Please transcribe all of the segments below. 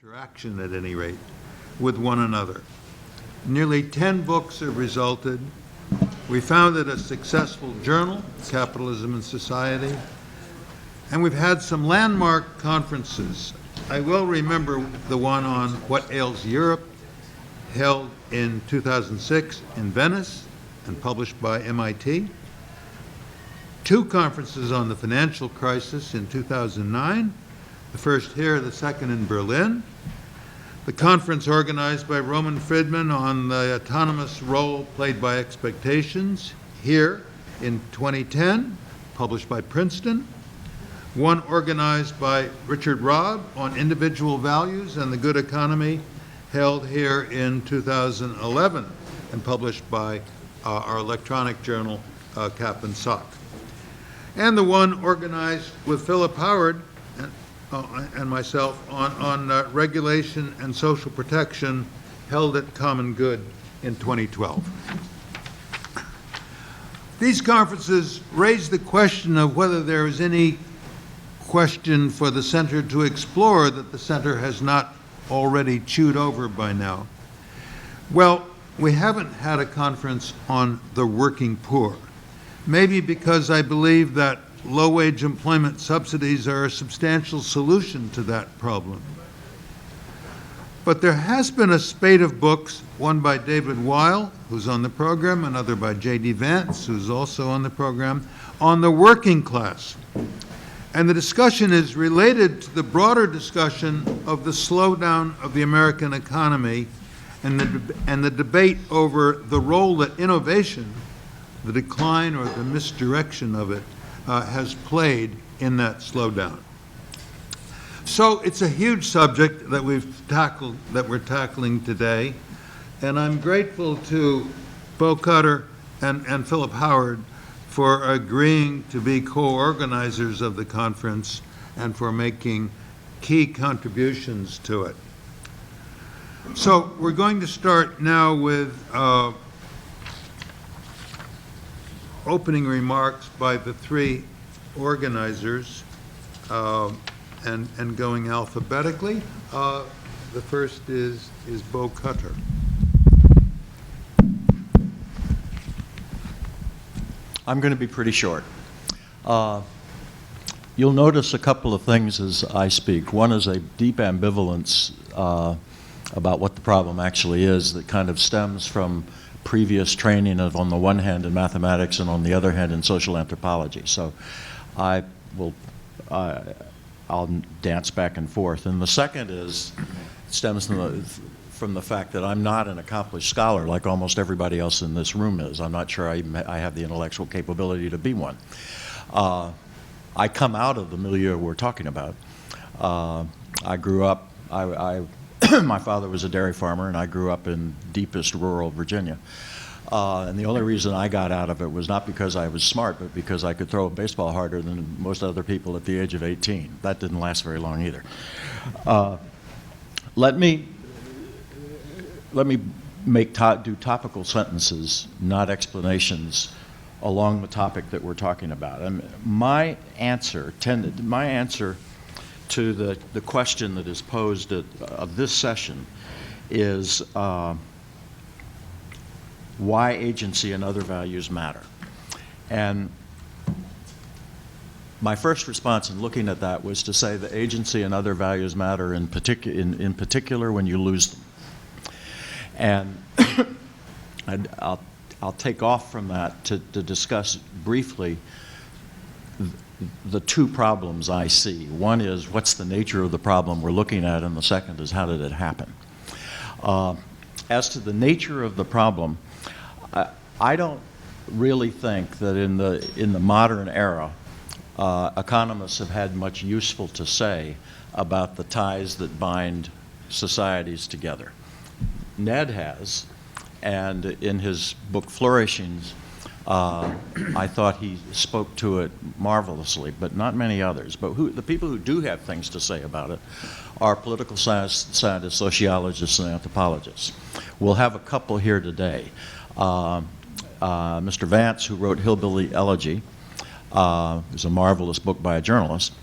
interaction at any rate, with one another. Nearly 10 books have resulted. We founded a successful journal, Capitalism and Society, and we've had some landmark conferences. I will remember the one on What Ails Europe, held in 2006 in Venice and published by MIT. 2 conferences on the financial crisis in 2009, the first here, the second in Berlin. The conference organized by Roman Friedman on the autonomous role played by expectations here in 2010, published by Princeton. One organized by Richard Robb on individual values and the good economy, held here in 2011 and published by our electronic journal, Cap and Sock. And the one organized with Philip Howard and myself on regulation and social protection, held at Common Good in 2012. These conferences raise the question of whether there is any question for the center to explore that the center has not already chewed over by now. Well, we haven't had a conference on the working poor, maybe because I believe that low-wage employment subsidies are a substantial solution to that problem. But there has been a spate of books, one by David Weil, who's on the program, another by J.D. Vance, who's also on the program, on the working class. And the discussion is related to the broader discussion of the slowdown of the American economy and the debate over the role that innovation, the decline or the misdirection of it, has played in that slowdown. So it's a huge subject that we're tackling today, and I'm grateful to Bo Cutter and Philip Howard for agreeing to be co-organizers of the conference and for making key contributions to it. So we're going to start now with opening remarks by the 3 organizers and going alphabetically. The first is Bo Cutter. I'm going to be pretty short. You'll notice a couple of things as I speak. One is a deep ambivalence about what the problem actually is that kind of stems from previous training of, on the one hand, in mathematics and on the other hand in social anthropology. So I'll dance back and forth. And the second stems from the fact that I'm not an accomplished scholar like almost everybody else in this room is. I'm not sure I have the intellectual capability to be one. I come out of the milieu we're talking about. I grew up, my father was a dairy farmer, and I grew up in deepest rural Virginia. And the only reason I got out of it was not because I was smart, but because I could throw a baseball harder than most other people at the age of 18. That didn't last very long either. Let me do topical sentences, not explanations, along the topic that we're talking about. And my answer to the question that is posed of this session is why agency and other values matter. And my first response in looking at that was to say that agency and other values matter in particular when you lose them. And I'll take off from that to discuss briefly the 2 problems I see. One is what's the nature of the problem we're looking at, and the second is how did it happen. As to the nature of the problem, I don't really think that in the modern era economists have had much useful to say about the ties that bind societies together. Ned has, and in his book Flourishing, I thought he spoke to it marvelously, but not many others. But the people who do have things to say about it are political scientists, sociologists, and anthropologists. We'll have a couple here today. Mr. Vance, who wrote Hillbilly Elegy, is a marvelous book by a journalist,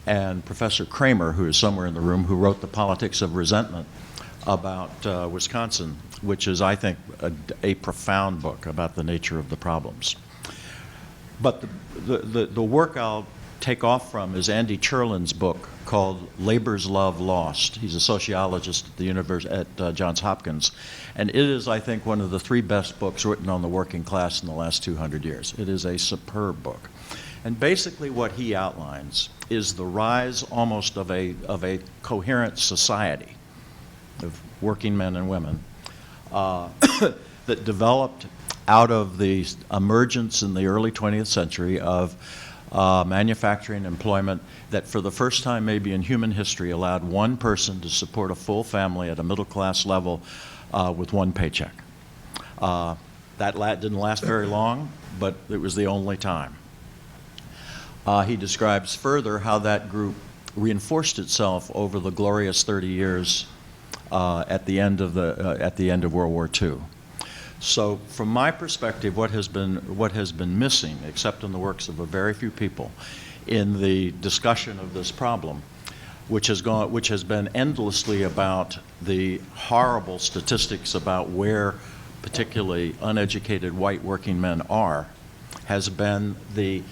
and Professor Kramer, who is somewhere in the room, who wrote The Politics of Resentment about Wisconsin, which is, I think, a profound book about the nature of the problems. But the work I'll take off from is Andy Cherlin's book called Labor's Love Lost. He's a sociologist at at Johns Hopkins. And it is, I think, one of the 3 best books written on the working class in the last 200 years. It is a superb book. And basically what he outlines is the rise almost of a coherent society of working men and women that developed out of the emergence in the early 20th century of manufacturing employment that for the first time maybe in human history allowed one person to support a full family at a middle class level with one paycheck. That didn't last very long, but it was the only time. He describes further how that group reinforced itself over the glorious 30 years at the end of World War II. So, from my perspective, what has been missing, except in the works of a very few people, in the discussion of this problem, which has been endlessly about the horrible statistics about where particularly uneducated white working men are, has been the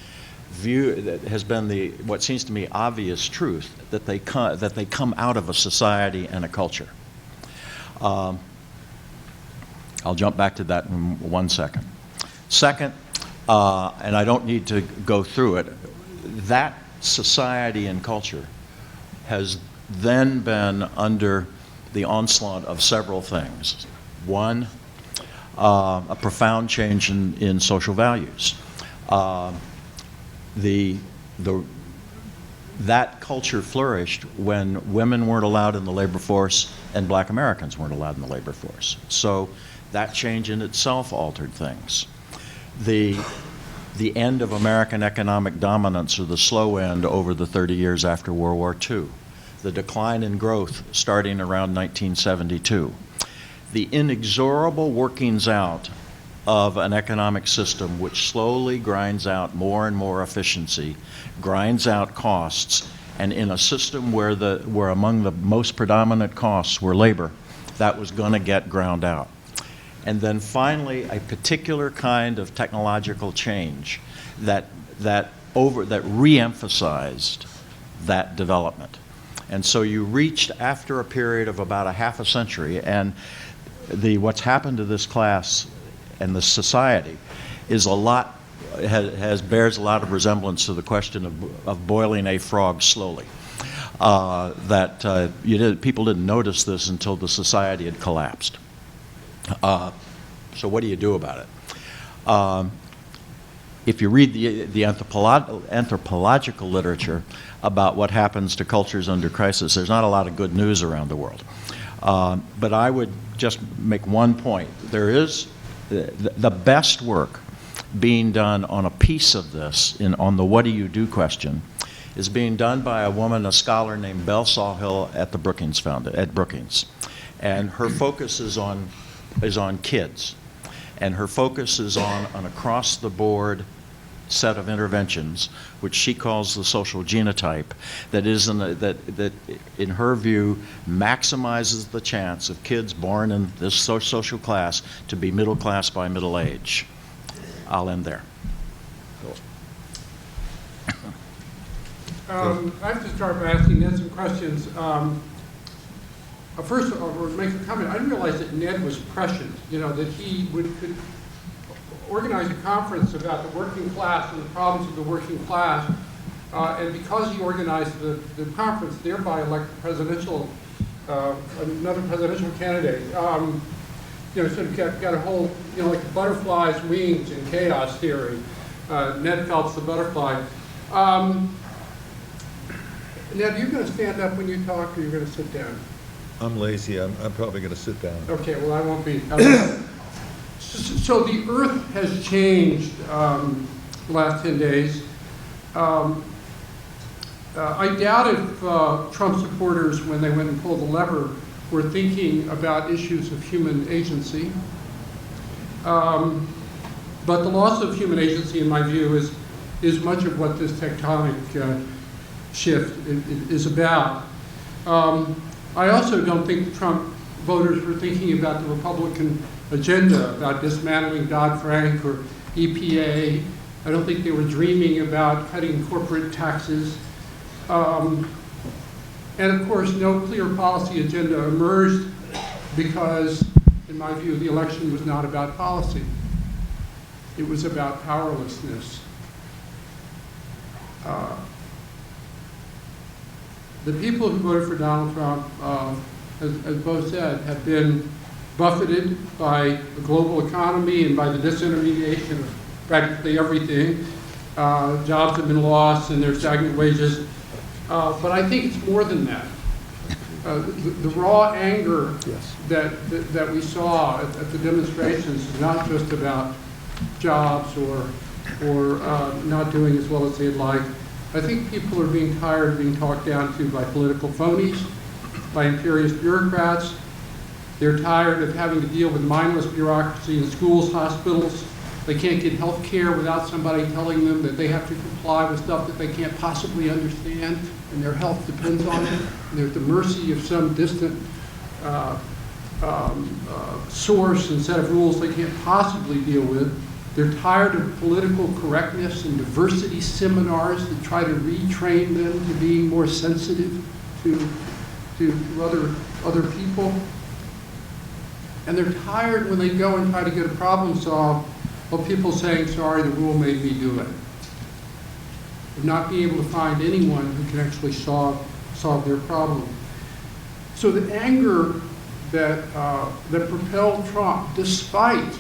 what seems to me obvious truth that they come out of a society and a culture. I'll jump back to that in 1 second. Second, and I don't need to go through it, that society and culture has then been under the onslaught of several things. One, a profound change in social values. That culture flourished when women weren't allowed in the labor force and black Americans weren't allowed in the labor force. So that change in itself altered things. The end of American economic dominance, or the slow end, over the 30 years after World War II. The decline in growth starting around 1972. The inexorable workings out of an economic system which slowly grinds out more and more efficiency, grinds out costs, and in a system where among the most predominant costs were labor, that was going to get ground out. And then finally, a particular kind of technological change that re-emphasized that development. And so you reached after a period of about a half a century, and what's happened to this class and the society is bears a lot of resemblance to the question of boiling a frog slowly. People didn't notice this until the society had collapsed. So what do you do about it? If you read the anthropological literature about what happens to cultures under crisis, there's not a lot of good news around the world. But I would just make one point. There is the best work being done on a piece of this, on the what do you do question, is being done by a woman, a scholar named Belle Sawhill at the Brookings at Brookings. And her focus is on kids. And her focus is on an across-the-board set of interventions, which she calls the social genotype, that in her view maximizes the chance of kids born in this social class to be middle class by middle age. I'll end there. I have to start by asking Ned some questions. First, I'll make a comment. I didn't realize that Ned was prescient, that he could organize a conference about the working class and the problems of the working class, and because he organized the conference, thereby elect another presidential candidate. Sort of got a whole, like the butterfly's wings in chaos theory. Ned Phelps, the butterfly. Ned, are you going to stand up when you talk, or are you going to sit down? I'm lazy. I'm probably going to sit down. Okay, well, I won't be. So the Earth has changed the last 10 days. I doubt if Trump supporters, when they went and pulled the lever, were thinking about issues of human agency. But the loss of human agency, in my view, is much of what this tectonic shift is about. I also don't think Trump voters were thinking about the Republican agenda, about dismantling Dodd-Frank or EPA. I don't think they were dreaming about cutting corporate taxes. And of course, no clear policy agenda emerged because, in my view, the election was not about policy. It was about powerlessness. The people who voted for Donald Trump, as both said, have been buffeted by the global economy and by the disintermediation of practically everything. Jobs have been lost and there's stagnant wages. But I think it's more than that. The raw anger that we saw at the demonstrations is not just about jobs or not doing as well as they'd like. I think people are being tired of being talked down to by political phonies, by imperious bureaucrats. They're tired of having to deal with mindless bureaucracy in schools, hospitals. They can't get health care without somebody telling them that they have to comply with stuff that they can't possibly understand, and their health depends on it. And they're at the mercy of some distant source and set of rules they can't possibly deal with. They're tired of political correctness and diversity seminars that try to retrain them to being more sensitive to other people. And they're tired when they go and try to get a problem solved of people saying, sorry, the rule made me do it. Of not being able to find anyone who can actually solve their problem. So the anger that propelled Trump, despite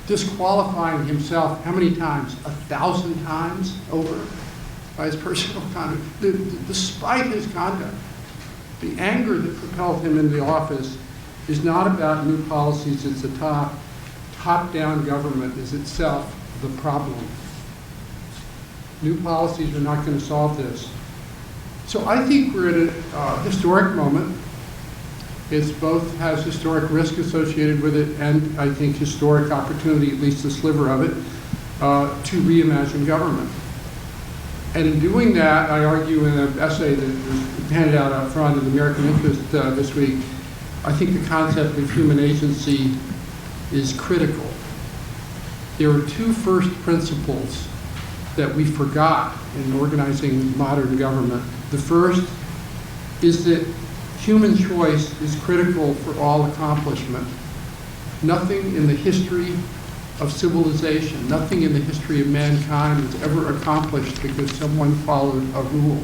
disqualifying himself, how many times? 1,000 times over by his personal conduct. Despite his conduct, the anger that propelled him into the office is not about new policies. It's a top-down government is itself the problem. New policies are not going to solve this. So I think we're at a historic moment. It both has historic risk associated with it and, I think, historic opportunity, at least a sliver of it, to reimagine government. And in doing that, I argue in an essay that was handed out up front in the American Interest this week, I think the concept of human agency is critical. There are two first principles that we forgot in organizing modern government. The first is that human choice is critical for all accomplishment. Nothing in the history of civilization, nothing in the history of mankind was ever accomplished because someone followed a rule.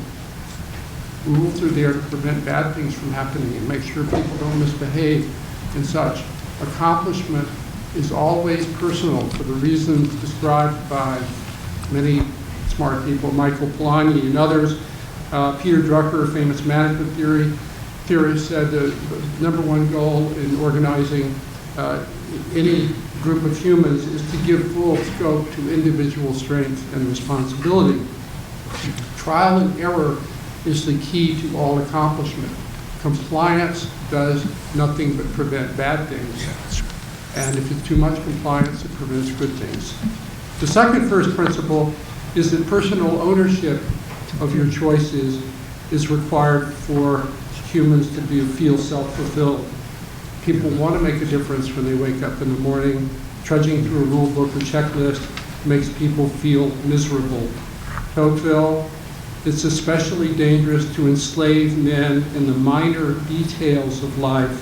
Rules are there to prevent bad things from happening and make sure people don't misbehave and such. Accomplishment is always personal for the reasons described by many smart people, Michael Polanyi and others. Peter Drucker, famous management theorist, said the number one goal in organizing any group of humans is to give full scope to individual strength and responsibility. Trial and error is the key to all accomplishment. Compliance does nothing but prevent bad things. And if it's too much compliance, it prevents good things. The second first principle is that personal ownership of your choices is required for humans to feel self-fulfilled. People want to make a difference when they wake up in the morning. Trudging through a rule book or checklist makes people feel miserable. Tocqueville, it's especially dangerous to enslave men in the minor details of life.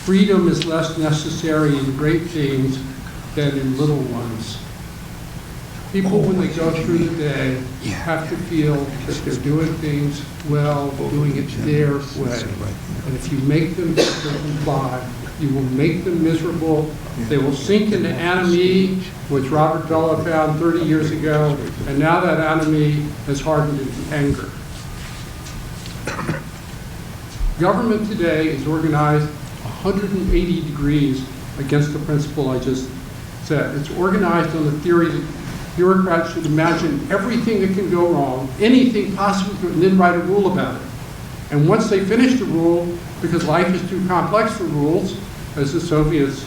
Freedom is less necessary in great things than in little ones. People, when they go through the day, have to feel that they're doing things well, doing it their way. And if you make them comply, you will make them miserable. They will sink into anomie, which Robert Bellow found 30 years ago, and now that anomie has hardened into anger. Government today is organized 180 degrees against the principle I just said. It's organized on the theory that bureaucrats should imagine everything that can go wrong, anything possible, and then write a rule about it. And once they finish the rule, because life is too complex for rules, as the Soviets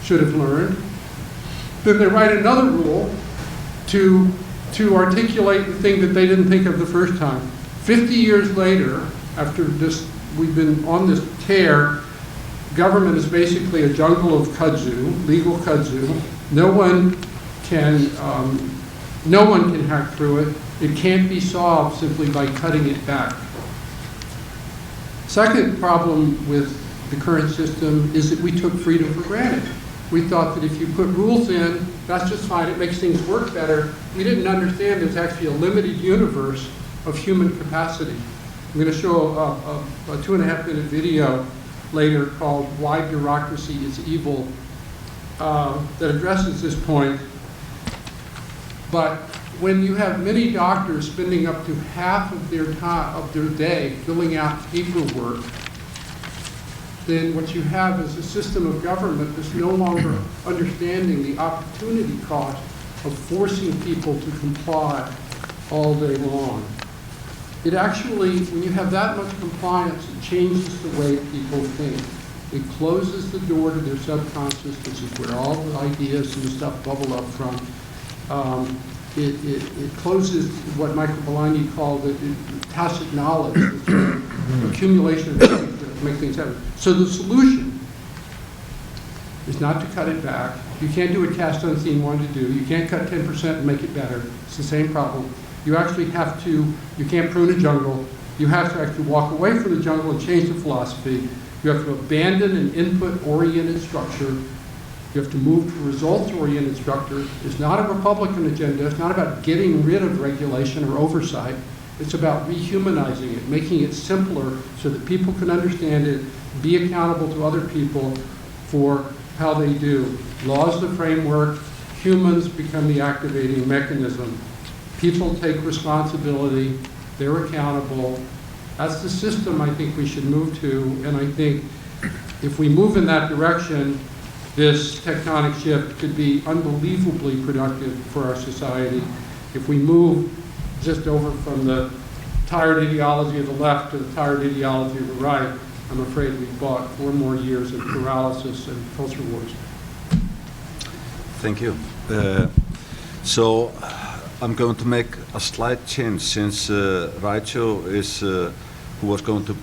should have learned, then they write another rule to to articulate the thing that they didn't think of the first time. 50 years later, after we've been on this tear, government is basically a jungle of kudzu, legal kudzu. No one can hack through it. It can't be solved simply by cutting it back. Second problem with the current system is that we took freedom for granted. We thought that if you put rules in, that's just fine, it makes things work better. We didn't understand there's actually a limited universe of human capacity. I'm going to show a 2.5-minute video later called Why Bureaucracy is Evil that addresses this point. But when you have many doctors spending up to half of their time, of their day, filling out paperwork, then what you have is a system of government that's no longer understanding the opportunity cost of forcing people to comply all day long. It actually, when you have that much compliance, it changes the way people think. It closes the door to their subconscious, which is where all the ideas and the stuff bubble up from. It closes what Michael Polanyi called the tacit knowledge, the accumulation of things that make things happen. So the solution is not to cut it back. You can't do what Cass Sunstein wanted to do. You can't cut 10% and make it better. It's the same problem. You actually have to, you can't prune a jungle. You have to actually walk away from the jungle and change the philosophy. You have to abandon an input-oriented structure. You have to move to a results-oriented structure. It's not a Republican agenda. It's not about getting rid of regulation or oversight. It's about rehumanizing it, making it simpler so that people can understand it, be accountable to other people for how they do. Law's the framework. Humans become the activating mechanism. People take responsibility. They're accountable. That's the system I think we should move to. And I think if we move in that direction, this tectonic shift could be unbelievably productive for our society. If we move just over from the tired ideology of the left to the tired ideology of the right, I'm afraid we've bought 4 more years of paralysis and culture wars. Thank you. So I'm going to make a slight change since Raicho is who was going to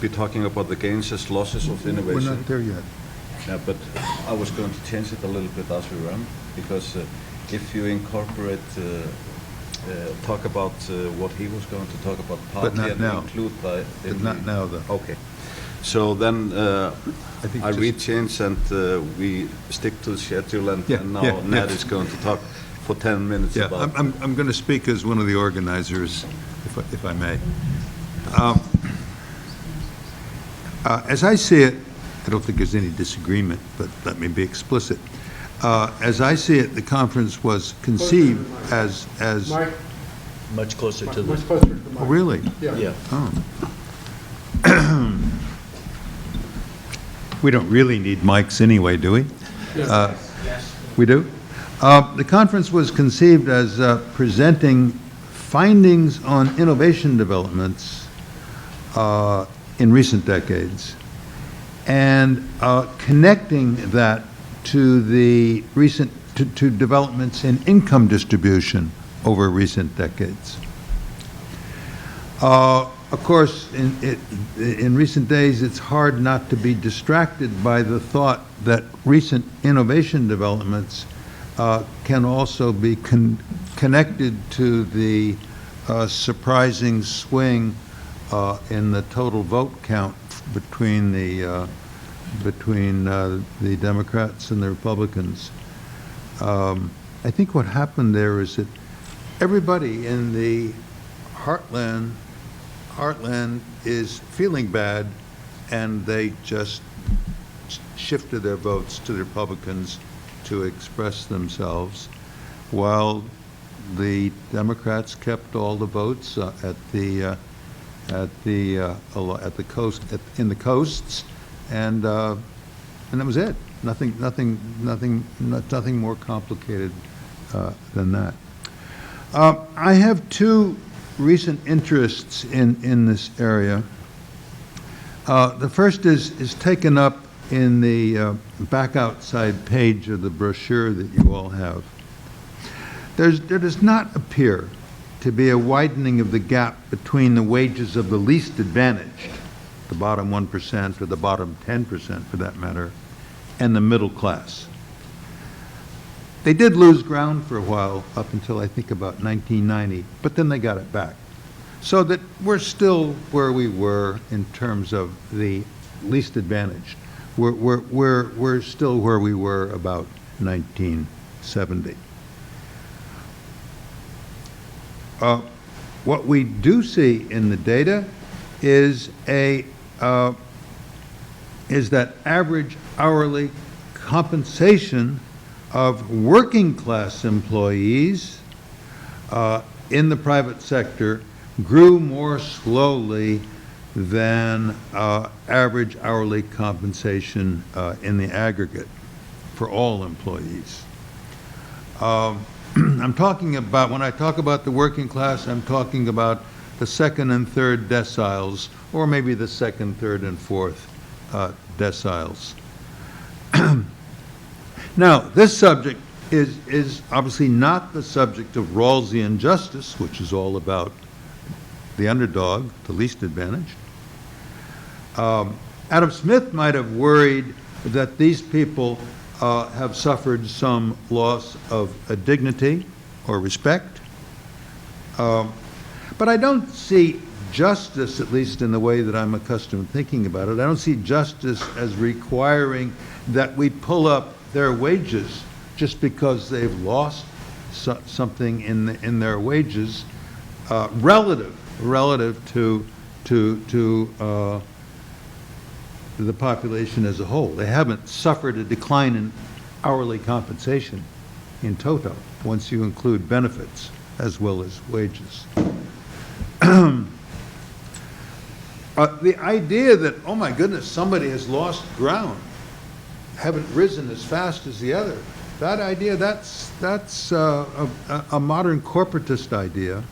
be talking about the gains as losses of innovation. We're not there yet. Yeah, but I was going to change it a little bit as we run, because if you incorporate, talk about what he was going to talk about partly and now. include the... But not now, though. Okay. So then think I just- re-change and we stick to the schedule, and, Yeah, and now yeah, Ned yeah. is going to talk for 10 minutes Yeah, about... I'm going to speak as one of the organizers, if I may. As I see it, I don't think there's any disagreement, but let me be explicit. As I see it, the conference was conceived as Mike, Much closer to much the, closer to the mic. oh, really? yeah. Oh. We don't really need mics anyway, do we? Yes. We do? The conference was conceived as presenting findings on innovation developments in recent decades and connecting that to the recent to developments in income distribution over recent decades. Of course, in recent days, it's hard not to be distracted by the thought that recent innovation developments can also be connected to the surprising swing in the total vote count between the Democrats and the Republicans. I think what happened there is that everybody in the heartland is feeling bad, and they just shifted their votes to the Republicans to express themselves, while the Democrats kept all the votes at the coast, in the coasts, and that was it. Nothing more complicated than that. I have 2 recent interests in this area. The first is taken up in the back outside page of the brochure that you all have. there does not appear to be a widening of the gap between the wages of the least advantaged, the bottom 1% or the bottom 10% for that matter, and the middle class. They did lose ground for a while, up until I think about 1990, but then they got it back. So that we're still where we were in terms of the least advantaged. We're still where we were about 1970. What we do see in the data is that average hourly compensation of working class employees in the private sector grew more slowly than average hourly compensation in the aggregate for all employees. I'm talking about, when I talk about the working class, I'm talking about the second and third deciles, or maybe the second, third, and fourth deciles. Now, this subject is obviously not the subject of Rawlsian justice, which is all about the underdog, the least advantaged. Adam Smith might have worried that these people have suffered some loss of dignity or respect. But I don't see justice, at least in the way that I'm accustomed to thinking about it, I don't see justice as requiring that we pull up their wages just because they've lost something in their wages relative to the population as a whole. They haven't suffered a decline in hourly compensation in toto, once you include benefits as well as wages. The idea that, oh my goodness, somebody has lost ground, haven't risen as fast as the other, that idea, that's a modern corporatist idea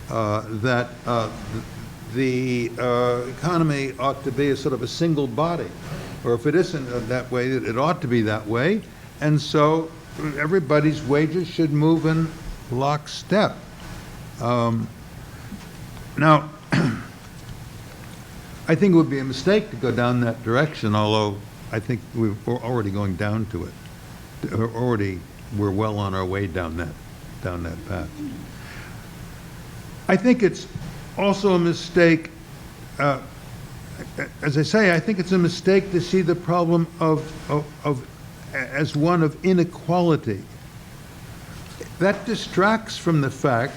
that the economy ought to be a sort of a single body, or if it isn't that way, it ought to be that way, and so everybody's wages should move in lockstep. Now, I think it would be a mistake to go down that direction, although I think we're already going down to it. We're well on our way down that path. I think it's also a mistake, as I say, I think it's a mistake to see the problem as one of inequality. That distracts from the fact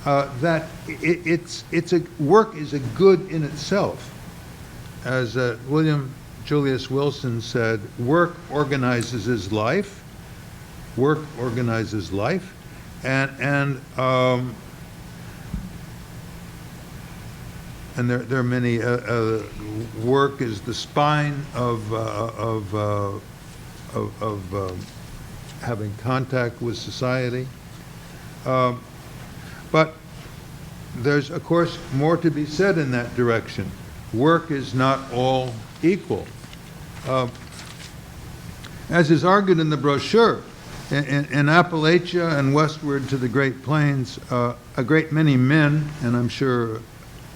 that work is a good in itself. As William Julius Wilson said, work organizes his life. Work organizes life, and there are many. Work is the spine of having contact with society. But there's, of course, more to be said in that direction. Work is not all equal. As is argued in the brochure, in Appalachia and westward to the Great Plains, a great many men, and I'm sure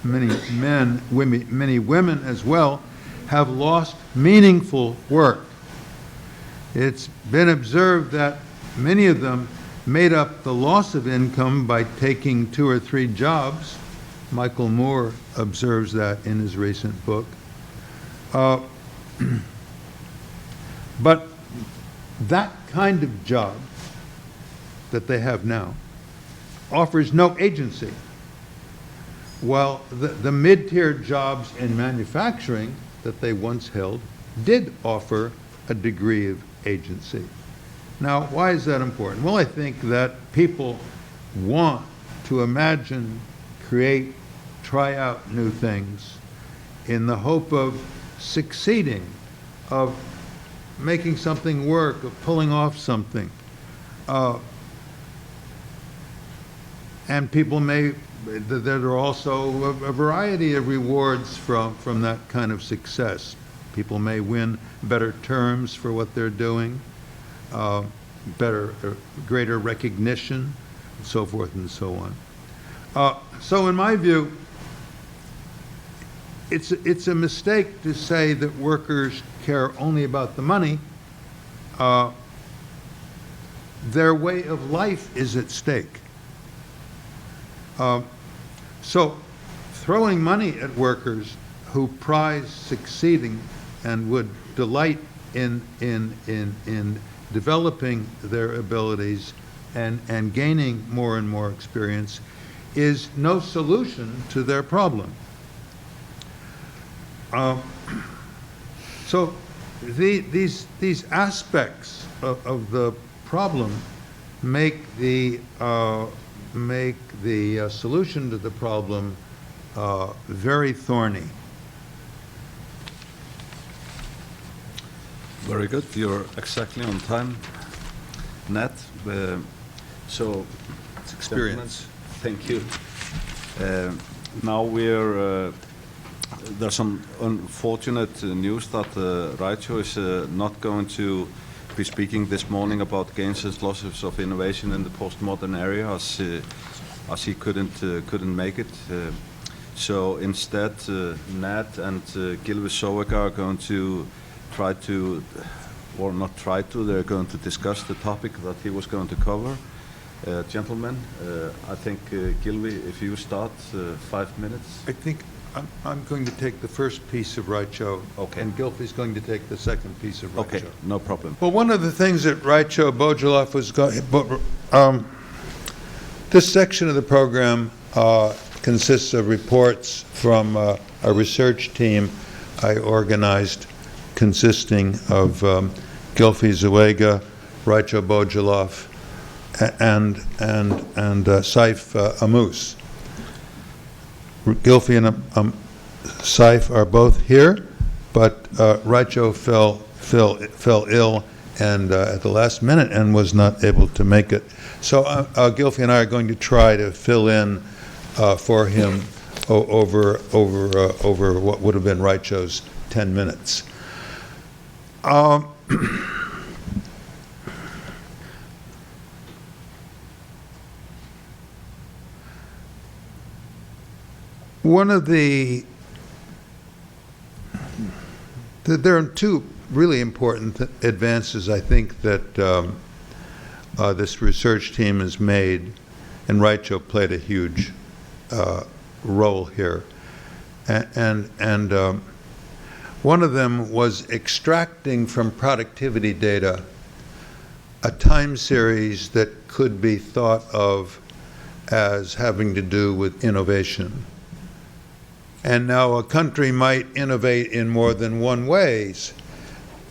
many women as well, have lost meaningful work. It's been observed that many of them made up the loss of income by taking 2 or 3 jobs. Michael Moore observes that in his recent book. But that kind of job that they have now offers no agency, while the mid-tier jobs in manufacturing that they once held did offer a degree of agency. Now, why is that important? Well, I think that people want to imagine, create, try out new things in the hope of succeeding, of making something work, of pulling off something. And people there are also a variety of rewards from that kind of success. People may win better terms for what they're doing. greater recognition, and so forth and so on. So in my view, it's a mistake to say that workers care only about the money. Their way of life is at stake. So throwing money at workers who prize succeeding and would delight in developing their abilities and gaining more and more experience is no solution to their problem. So these aspects of the problem make the solution to the problem very thorny. Very good. You're exactly on time, Nat. So, It's experience. thank you. Now there's some unfortunate news that Raicho is not going to be speaking this morning about gains and losses of innovation in the postmodern era, as he couldn't make it. So instead, Nat and Gylfi Zoega are going to they're going to discuss the topic that he was going to cover. Gentlemen, I think, Gylfi, if you start, 5 minutes. I think I'm going to take the first piece of Raicho, Okay. and Gylfi's going to take the second piece of Raicho. Okay, no problem. Well, one of the things that Raicho Bojilov was going, this section of the program consists of reports from a research team I organized, consisting of Gylfi Zoega, Raicho Bojilov, and Saif Ammous. Gylfi and Saif are both here, but Raicho fell ill and at the last minute and was not able to make it. So Gylfi and I are going to try to fill in for him over what would have been Raicho's 10 minutes. One of there are two really important advances, I think, that this research team has made, and Raicho played a huge role here. And one of them was extracting from productivity data a time series that could be thought of as having to do with innovation. And now a country might innovate in more than one ways.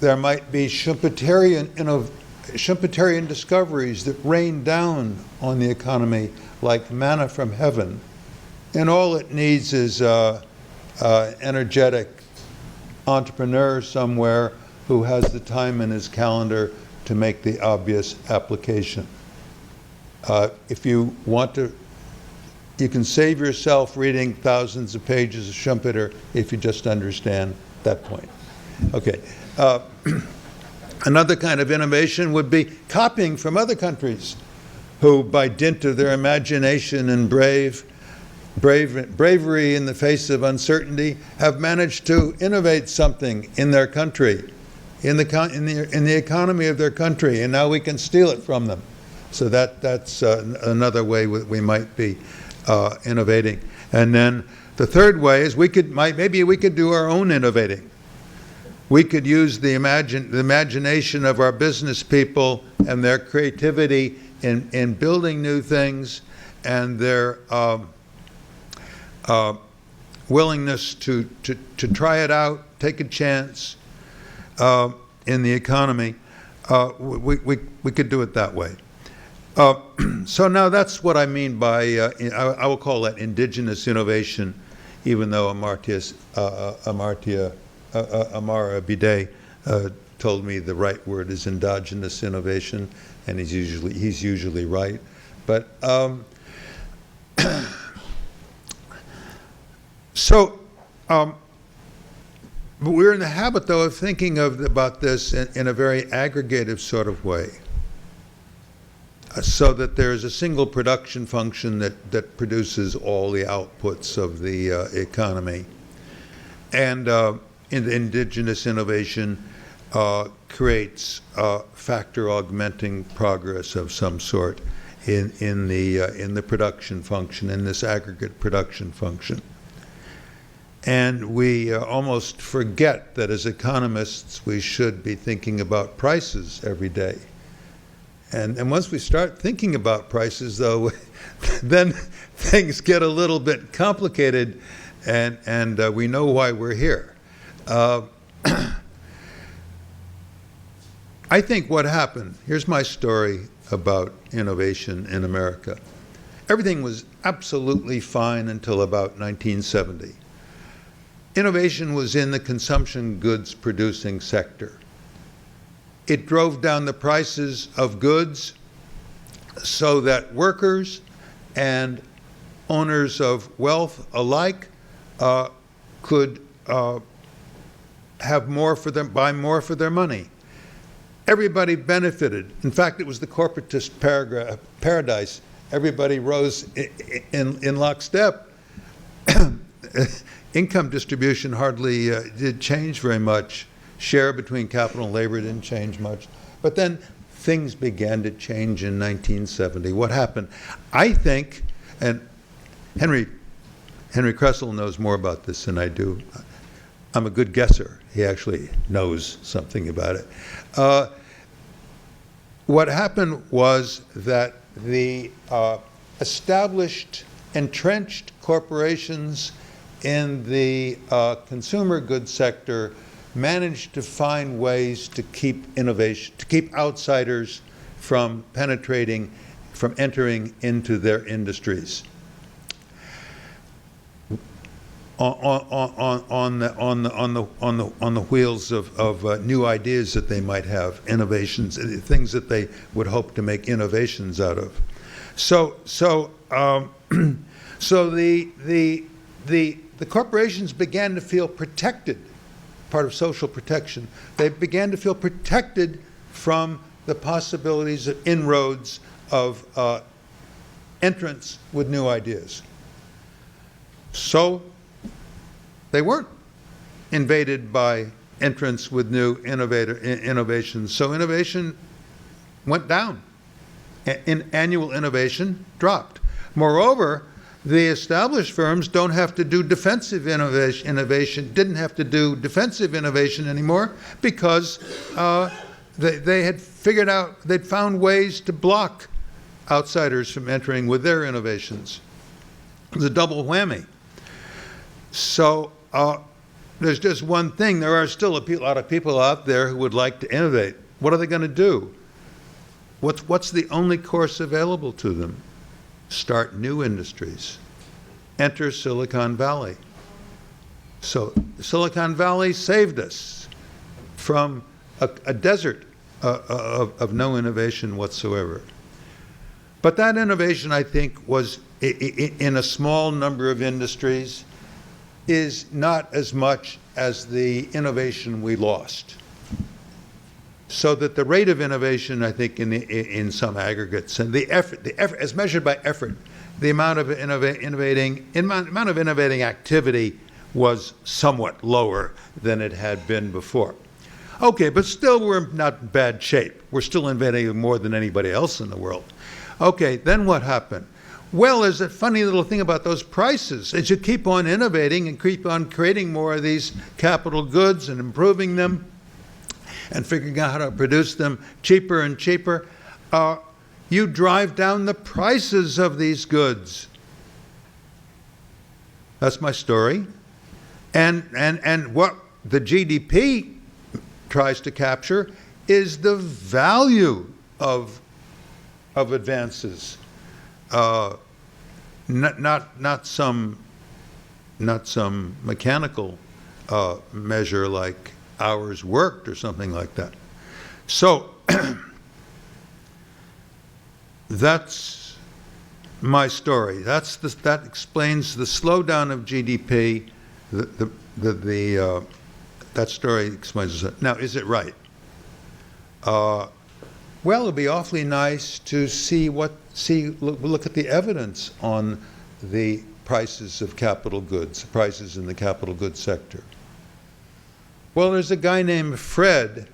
There might be Schumpeterian discoveries that rain down on the economy like manna from heaven. And all it needs is an energetic entrepreneur somewhere who has the time in his calendar to make the obvious application. If you want to, you can save yourself reading thousands of pages of Schumpeter if you just understand that point. Okay. Another kind of innovation would be copying from other countries who, by dint of their imagination and bravery in the face of uncertainty, have managed to innovate something in their country, in the economy of their country, and now we can steal it from them. So that's another way we might be innovating. And then the third way is maybe we could do our own innovating. We could use the imagination of our business people and their creativity in building new things, and their willingness to try it out, take a chance in the economy. We could do it that way. So now that's what I mean by, I will call that indigenous innovation, even though Amara Bidet told me the right word is endogenous innovation, and he's usually right. But we're in the habit, though, of thinking about this in a very aggregative sort of way. so that there is a single production function that produces all the outputs of the economy. And indigenous innovation creates factor augmenting progress of some sort in the production function, in this aggregate production function. And we almost forget that as economists we should be thinking about prices every day. And once we start thinking about prices, though, then things get a little bit complicated, and we know why we're here. I think what happened, here's my story about innovation in America. Everything was absolutely fine until about 1970. Innovation was in the consumption goods producing sector. It drove down the prices of goods so that workers and owners of wealth alike could have more for them, buy more for their money. Everybody benefited. In fact, it was the corporatist paradise. Everybody rose in lockstep. Income distribution hardly did change very much. Share between capital and labor didn't change much. But then things began to change in 1970. What happened? I think, and Henry Kressel knows more about this than I do. I'm a good guesser. He actually knows something about it. What happened was that the established, entrenched corporations in the consumer goods sector managed to find ways to keep innovation, to keep outsiders from penetrating, from entering into their industries. On the wheels of new ideas that they might have, innovations, things that they would hope to make innovations out of. So the corporations began to feel protected, part of social protection. They began to feel protected from the possibilities of inroads of entrance with new ideas. So they weren't invaded by entrants with new innovations. So innovation went down. Annual innovation dropped. Moreover, the established firms don't have to do defensive innovation, didn't have to do defensive innovation anymore because they had figured out, they'd found ways to block outsiders from entering with their innovations. It was a double whammy. So there's just one thing. There are still a lot of people out there who would like to innovate. What are they going to do? What's the only course available to them? Start new industries. Enter Silicon Valley. So Silicon Valley saved us from a desert of no innovation whatsoever. But that innovation, I think, was in a small number of industries, is not as much as the innovation we lost. So that the rate of innovation, I think, in some aggregates, and the effort, as measured by effort, the amount of innovating activity was somewhat lower than it had been before. Okay, but still we're not in bad shape. We're still innovating more than anybody else in the world. Okay, then what happened? Well, there's a funny little thing about those prices. As you keep on innovating and keep on creating more of these capital goods and improving them and figuring out how to produce them cheaper and cheaper, you drive down the prices of these goods. That's my story. And what the GDP tries to capture is the value of advances. Not some mechanical measure like hours worked or something like that. So that's my story. That explains the slowdown of GDP. That story explains it. Now, is it right? Well, it'd be awfully nice to look at the evidence on the prices of capital goods, prices in the capital goods sector. Well, there's a guy named Fred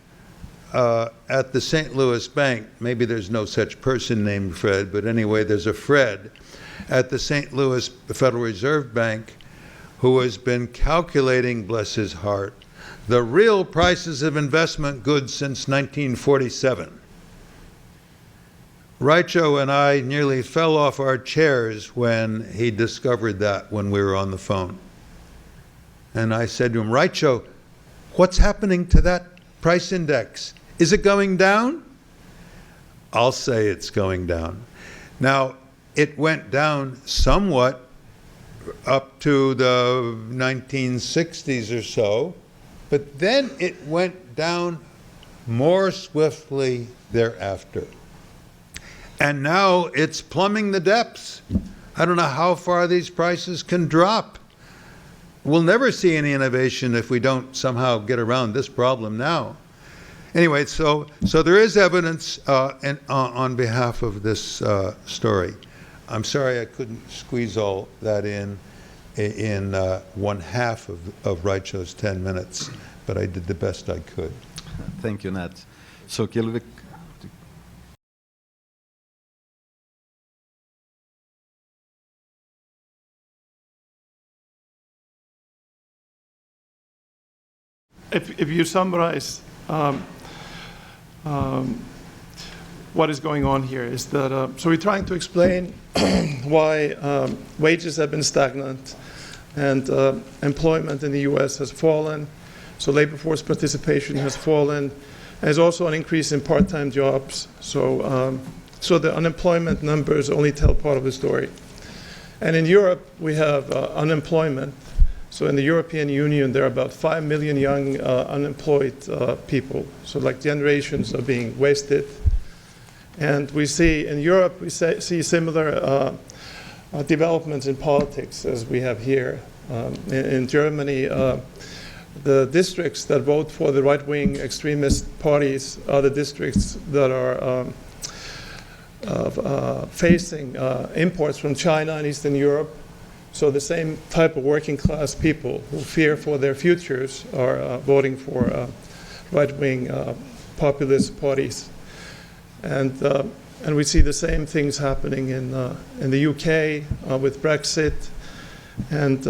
at the St. Louis Bank. Maybe there's no such person named Fred, but anyway, there's a Fred at the St. Louis Federal Reserve Bank who has been calculating, bless his heart, the real prices of investment goods since 1947. Raicho and I nearly fell off our chairs when he discovered that when we were on the phone. And I said to him, Raicho, what's happening to that price index? Is it going down? I'll say it's going down. Now, it went down somewhat up to the 1960s or so, but then it went down more swiftly thereafter. And now it's plumbing the depths. I don't know how far these prices can drop. We'll never see any innovation if we don't somehow get around this problem now. Anyway, so there is evidence on behalf of this story. I'm sorry I couldn't squeeze all that in one half of Raicho's 10 minutes, but I did the best I could. Thank you, Ned. So, Gylfi, if you summarize what is going on here is that, so we're trying to explain why wages have been stagnant and employment in the US has fallen, so labor force participation has fallen. There's also an increase in part-time jobs, so the unemployment numbers only tell part of the story. And in Europe, we have unemployment. So in the European Union, there are about 5 million young unemployed people. So like generations are being wasted. And we see in Europe, we see similar developments in politics as we have here. In Germany, the districts that vote for the right-wing extremist parties are the districts that are facing imports from China and Eastern Europe. So the same type of working class people who fear for their futures are voting for right-wing populist parties. And we see the same things happening in the UK with Brexit and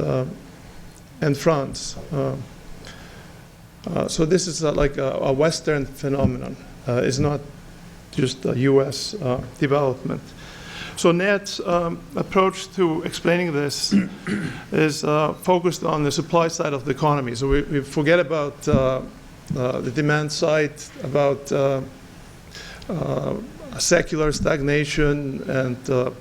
France. So this is like a Western phenomenon. It's not just a US development. So Ned's approach to explaining this is focused on the supply side of the economy. So we forget about the demand side, about secular stagnation and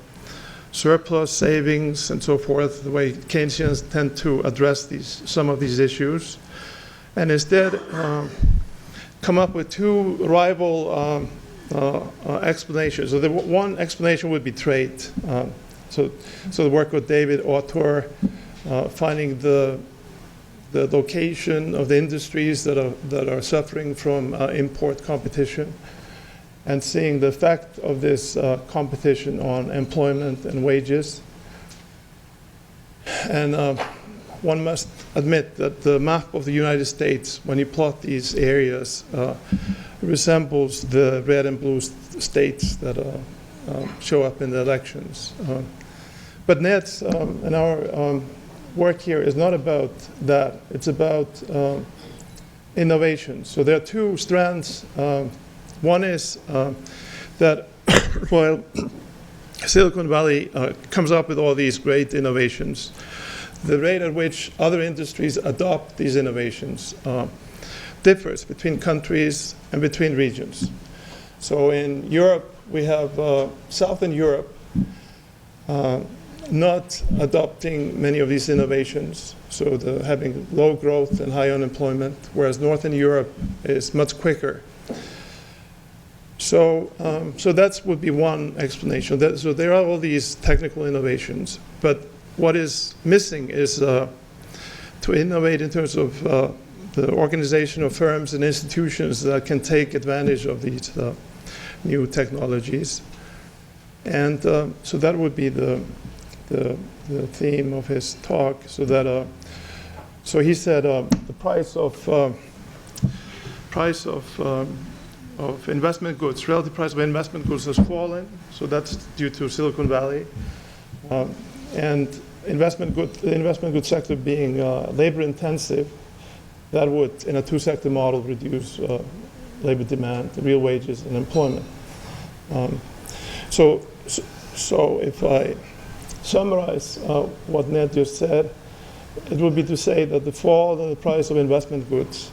surplus savings and so forth, the way Keynesians tend to address some of these issues, and instead come up with two rival explanations. So the one explanation would be trade. So the work of David Autor, finding the location of the industries that are suffering from import competition, and seeing the effect of this competition on employment and wages. And one must admit that the map of the United States, when you plot these areas, resembles the red and blue states that show up in the elections. But Ned's and our work here is not about that. It's about innovation. So there are two strands. One is that while Silicon Valley comes up with all these great innovations, the rate at which other industries adopt these innovations differs between countries and between regions. So in Europe, we have Southern Europe not adopting many of these innovations, so having low growth and high unemployment, whereas Northern Europe is much quicker. So that would be one explanation. So there are all these technical innovations, but what is missing is to innovate in terms of the organization of firms and institutions that can take advantage of these new technologies. And so that would be the theme of his talk. So he said the price of investment goods, relative price of investment goods has fallen. So that's due to Silicon Valley. And the investment goods sector being labor intensive, that would, in a two-sector model, reduce labor demand, real wages, and employment. So if I summarize what Ned just said, it would be to say that the fall in the price of investment goods,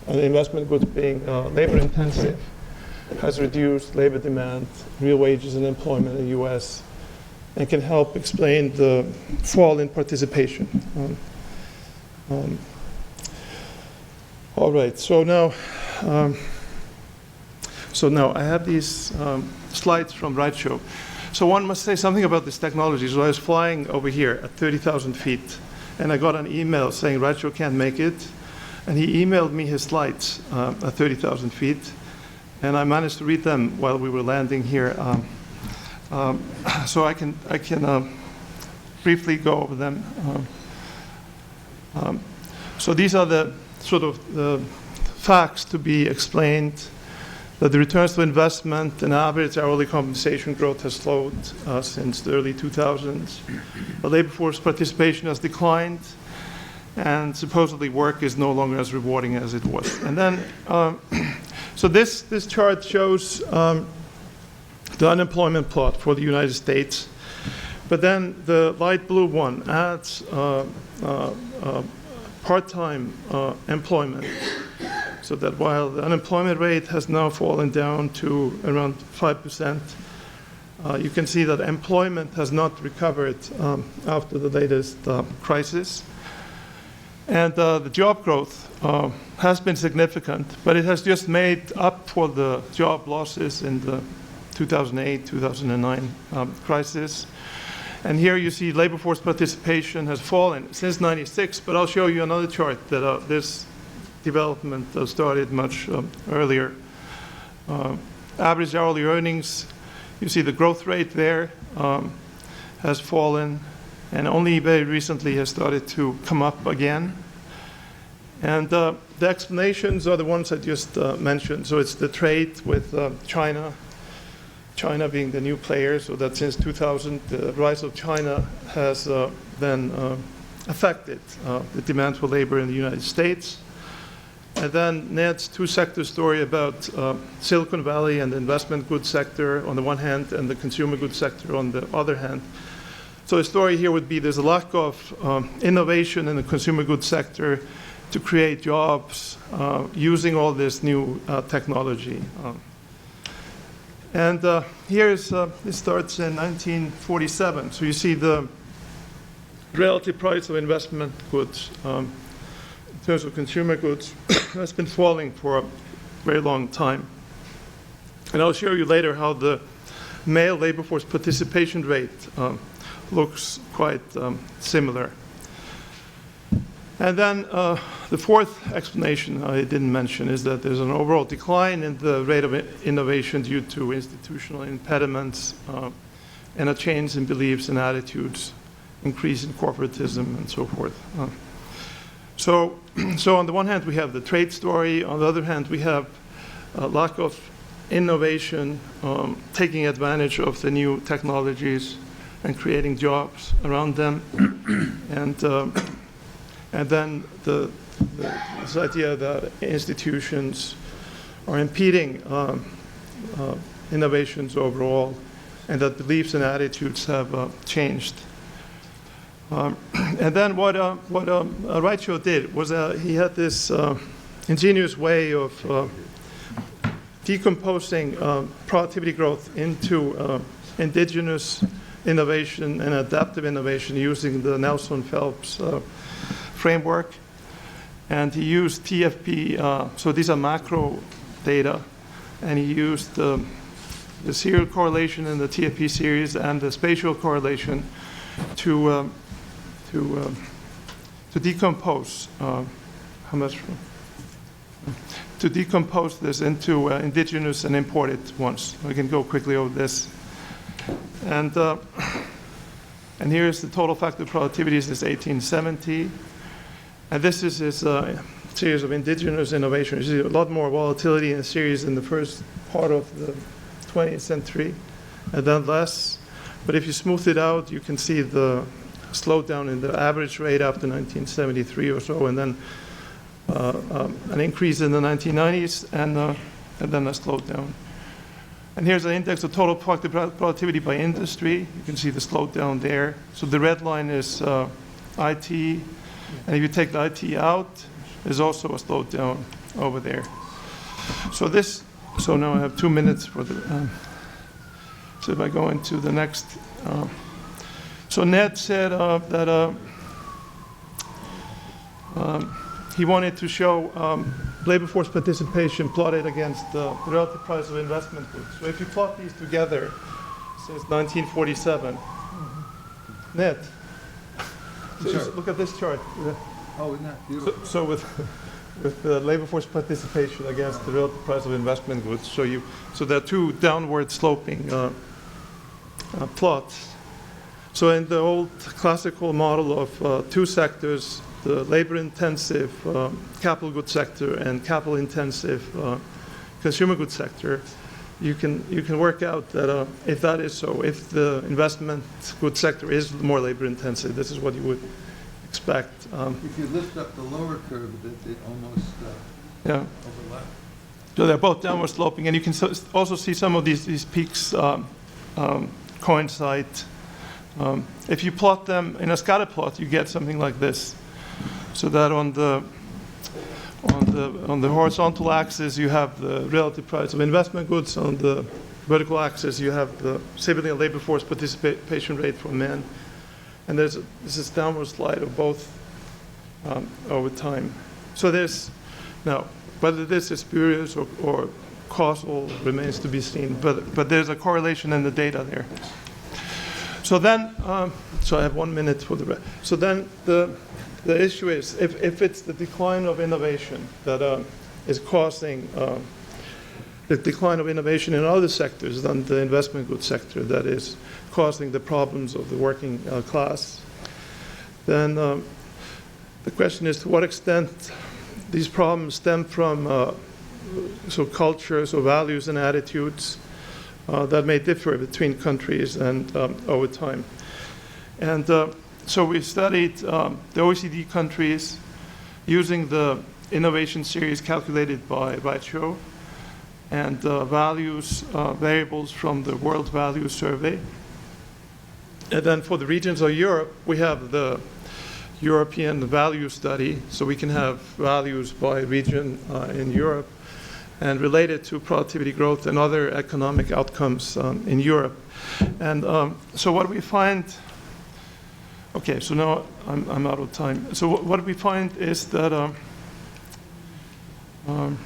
and the investment goods being labor intensive, has reduced labor demand, real wages, and employment in the US, and can help explain the fall in participation. All right, so now I have these slides from Raicho. So one must say something about this technology. So I was flying over here at 30,000 feet, and I got an email saying Raicho can't make it, and he emailed me his slides at 30,000 feet, and I managed to read them while we were landing here. So I can briefly go over them. So these are the sort of the facts to be explained. That the returns to investment and average hourly compensation growth has slowed since the early 2000s. The labor force participation has declined, and supposedly work is no longer as rewarding as it was. And then, so this chart shows the unemployment plot for the United States, but then the light blue one adds part-time employment. So that while the unemployment rate has now fallen down to around 5%, you can see that employment has not recovered after the latest crisis. And the job growth has been significant, but it has just made up for the job losses in the 2008, 2009 crisis. And here you see labor force participation has fallen since '96, but I'll show you another chart that this development started much earlier. Average hourly earnings, you see the growth rate there has fallen, and only very recently has started to come up again. And the explanations are the ones I just mentioned. So it's the trade with China being the new player, so that since 2000, the rise of China has then affected the demand for labor in the United States. And then Ned's two-sector story about Silicon Valley and the investment goods sector on the one hand and the consumer goods sector on the other hand. So the story here would be there's a lack of innovation in the consumer goods sector to create jobs using all this new technology. And it starts in 1947. So you see the relative price of investment goods in terms of consumer goods has been falling for a very long time. And I'll show you later how the male labor force participation rate looks quite similar. And then the fourth explanation I didn't mention is that there's an overall decline in the rate of innovation due to institutional impediments and a change in beliefs and attitudes, increase in corporatism, and so forth. So on the one hand, we have the trade story. On the other hand, we have a lack of innovation, taking advantage of the new technologies and creating jobs around them. And then this idea that institutions are impeding innovations overall, and that beliefs and attitudes have changed. And then what Raicho did was he had this ingenious way of decomposing productivity growth into indigenous innovation and adaptive innovation using the Nelson-Phelps framework. And he used TFP, so these are macro data, and he used the serial correlation in the TFP series and the spatial correlation to decompose to decompose this into indigenous and imported ones. We can go quickly over this. And here's the total factor productivity since 1870. And this is his series of indigenous innovations. You see a lot more volatility in the series in the first part of the 20th century, and then less. But if you smooth it out, you can see the slowdown in the average rate after 1973 or so, and then an increase in the 1990s, and then a slowdown. And here's an index of total productivity by industry. You can see the slowdown there. So the red line is IT, and if you take the IT out, there's also a slowdown over there. So now I have 2 minutes for the. So if I go into the next. So Ned said that he wanted to show labor force participation plotted against the relative price of investment goods. So if you plot these together since 1947, Ned, so look at this chart. Oh, isn't that beautiful? So with the labor force participation against the relative price of investment goods, so there are two downward sloping plots. So in the old classical model of two sectors, the labor-intensive capital goods sector and capital-intensive consumer goods sector, you can work out that if that is so, if the investment goods sector is more labor-intensive, this is what you would expect. If you lift up the lower curve, it almost overlaps. So they're both downward sloping, and you can also see some of these peaks coincide. If you plot them in a scatter plot, you get something like this. So that on the horizontal axis, you have the relative price of investment goods. On the vertical axis, you have the civilian labor force participation rate for men. And this is downward slide of both over time. So now, whether this is spurious or causal remains to be seen, but there's a correlation in the data there. So then, so I have 1 minute for the rest. So then the issue is, if it's the decline of innovation that is causing the decline of innovation in other sectors than the investment goods sector that is causing the problems of the working class, then the question is to what extent these problems stem from cultures or values and attitudes that may differ between countries and over time. And so we studied the OECD countries using the innovation series calculated by Raicho and values variables from the World Value Survey. And then for the regions of Europe, we have the European value study, so we can have values by region in Europe and related to productivity growth and other economic outcomes in Europe. And so what we find, okay, so now I'm out of time. So what we find is that, that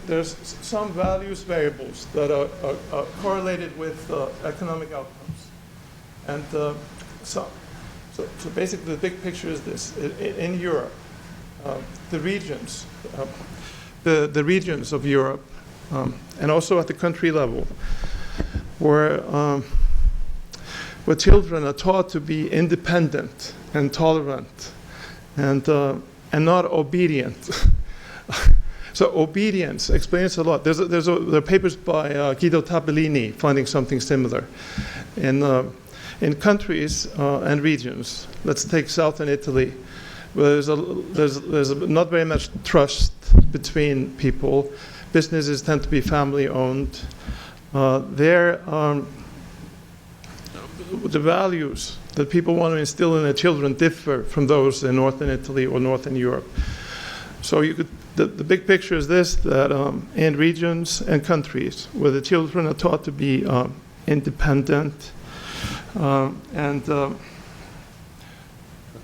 there's some values variables that are correlated with economic outcomes. And so basically the big picture is this. In Europe, the regions of Europe, and also at the country level, where children are taught to be independent and tolerant and not obedient. So obedience explains a lot. There are papers by Guido Tabellini finding something similar. In countries and regions, let's take southern Italy, where there's not very much trust between people. Businesses tend to be family-owned. The values that people want to instill in their children differ from those in northern Italy or northern Europe. So the big picture is this, that in regions and countries where the children are taught to be independent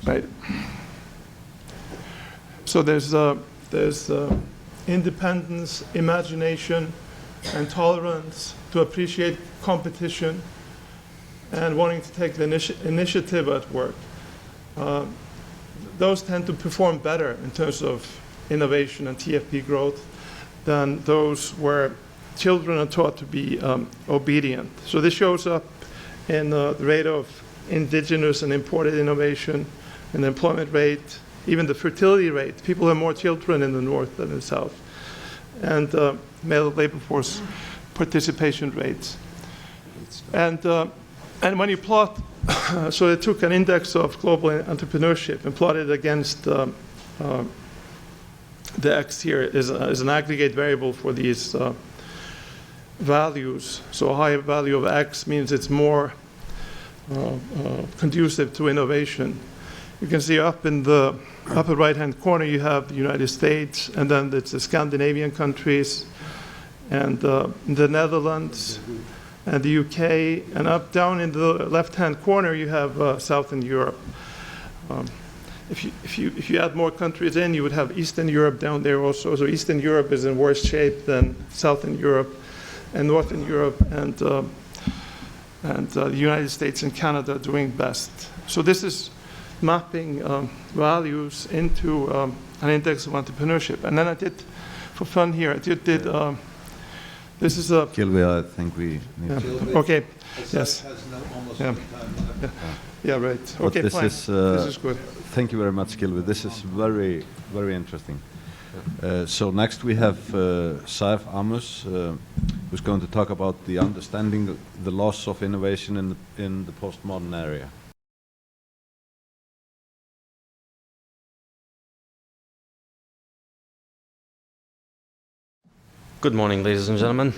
right. So there's independence, imagination, and tolerance to appreciate competition and wanting to take the initiative at work. those tend to perform better in terms of innovation and TFP growth than those where children are taught to be obedient. So this shows up in the rate of indigenous and imported innovation, and the employment rate, even the fertility rate. People have more children in the north than in the south. And male labor force participation rates. And when you plot, so they took an index of global entrepreneurship and plotted against the X here is an aggregate variable for these values. So a higher value of X means it's more conducive to innovation. You can see up in the upper right-hand corner you have the United States, and then it's the Scandinavian countries, and the Netherlands, and the UK, and up down in the left-hand corner you have Southern Europe. If you add more countries in, you would have Eastern Europe down there also. So Eastern Europe is in worse shape than Southern Europe and Northern Europe, and the United States and Canada are doing best. So this is mapping values into an index of entrepreneurship. And then I did, for fun here, I did this is a... Gylfi, I think we need to... Okay, yes. Yeah. Yeah, right. But Okay, this fine. is, This is good. Thank you very much, Gylfi. This is very, very interesting. So next we have Saif Ammous, who's going to talk about the understanding the loss of innovation in the postmodern area. Good morning, ladies and gentlemen.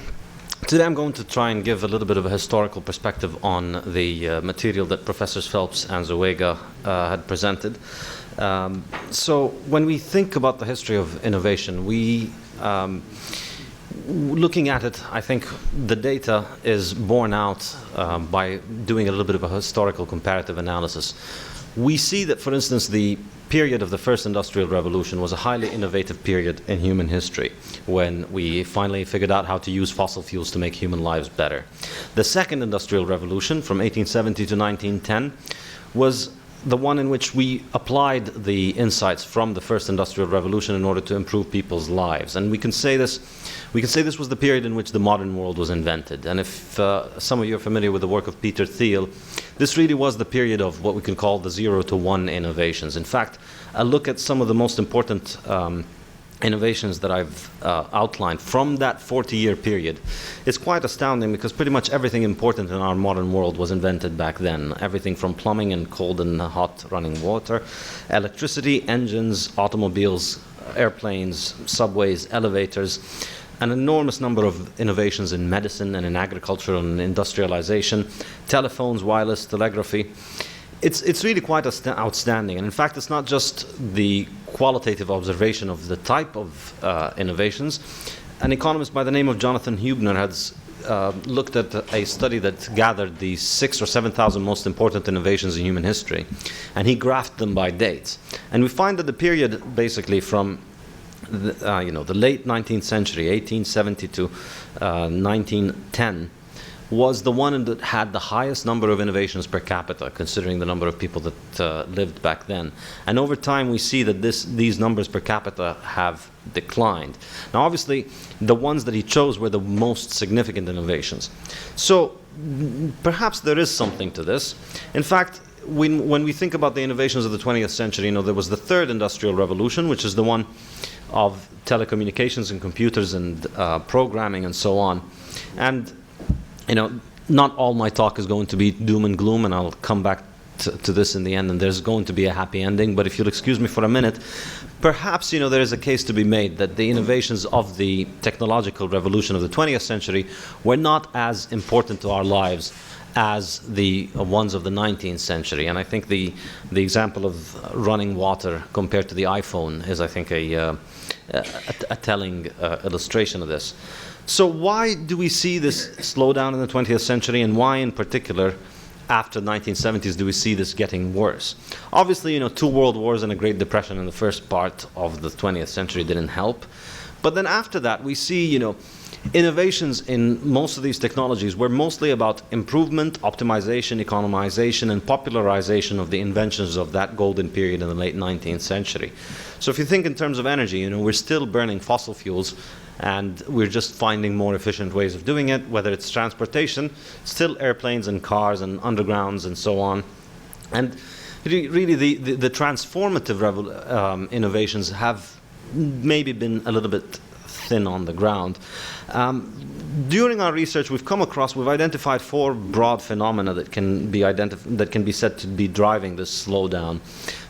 Today I'm going to try and give a little bit of a historical perspective on the material that Professors Phelps and Zoega had presented. So when we think about the history of innovation, looking at it, I think the data is borne out by doing a little bit of a historical comparative analysis. We see that, for instance, the period of the first industrial revolution was a highly innovative period in human history, when we finally figured out how to use fossil fuels to make human lives better. The second industrial revolution, from 1870 to 1910, was the one in which we applied the insights from the first industrial revolution in order to improve people's lives. And we can say this was the period in which the modern world was invented. And if some of you are familiar with the work of Peter Thiel, this really was the period of what we can call the 0 to 1 innovations. In fact, a look at some of the most important innovations that I've outlined from that 40-year period, it's quite astounding, because pretty much everything important in our modern world was invented back then. Everything from plumbing and cold and hot running water, electricity, engines, automobiles, airplanes, subways, elevators, an enormous number of innovations in medicine and in agriculture and industrialization, telephones, wireless, telegraphy. It's really quite outstanding. And in fact, it's not just the qualitative observation of the type of innovations. An economist by the name of Jonathan Huebner has looked at a study that gathered the 6,000 or 7,000 most important innovations in human history, and he graphed them by dates. And we find that the period basically from the late 19th century, 1870 to 1910, was the one that had the highest number of innovations per capita, considering the number of people that lived back then. And over time, we see that these numbers per capita have declined. Now, obviously, the ones that he chose were the most significant innovations. So perhaps there is something to this. In fact, when we think about the innovations of the 20th century, there was the third industrial revolution, which is the one of telecommunications and computers and programming and so on. And not all my talk is going to be doom and gloom, and I'll come back to this in the end, and there's going to be a happy ending. But if you'll excuse me for a minute, perhaps there is a case to be made that the innovations of the technological revolution of the 20th century were not as important to our lives as the ones of the 19th century. And I think the example of running water compared to the iPhone is, I think, a telling illustration of this. So why do we see this slowdown in the 20th century, and why in particular after the 1970s do we see this getting worse? Obviously, 2 world wars and a Great Depression in the first part of the 20th century didn't help. But then after that, we see, innovations in most of these technologies were mostly about improvement, optimization, economization, and popularization of the inventions of that golden period in the late 19th century. So if you think in terms of energy, we're still burning fossil fuels, and we're just finding more efficient ways of doing it, whether it's transportation, still airplanes and cars and undergrounds and so on. And really the transformative innovations have maybe been a little bit thin on the ground. During our research, we've identified 4 broad phenomena that can be said to be driving this slowdown.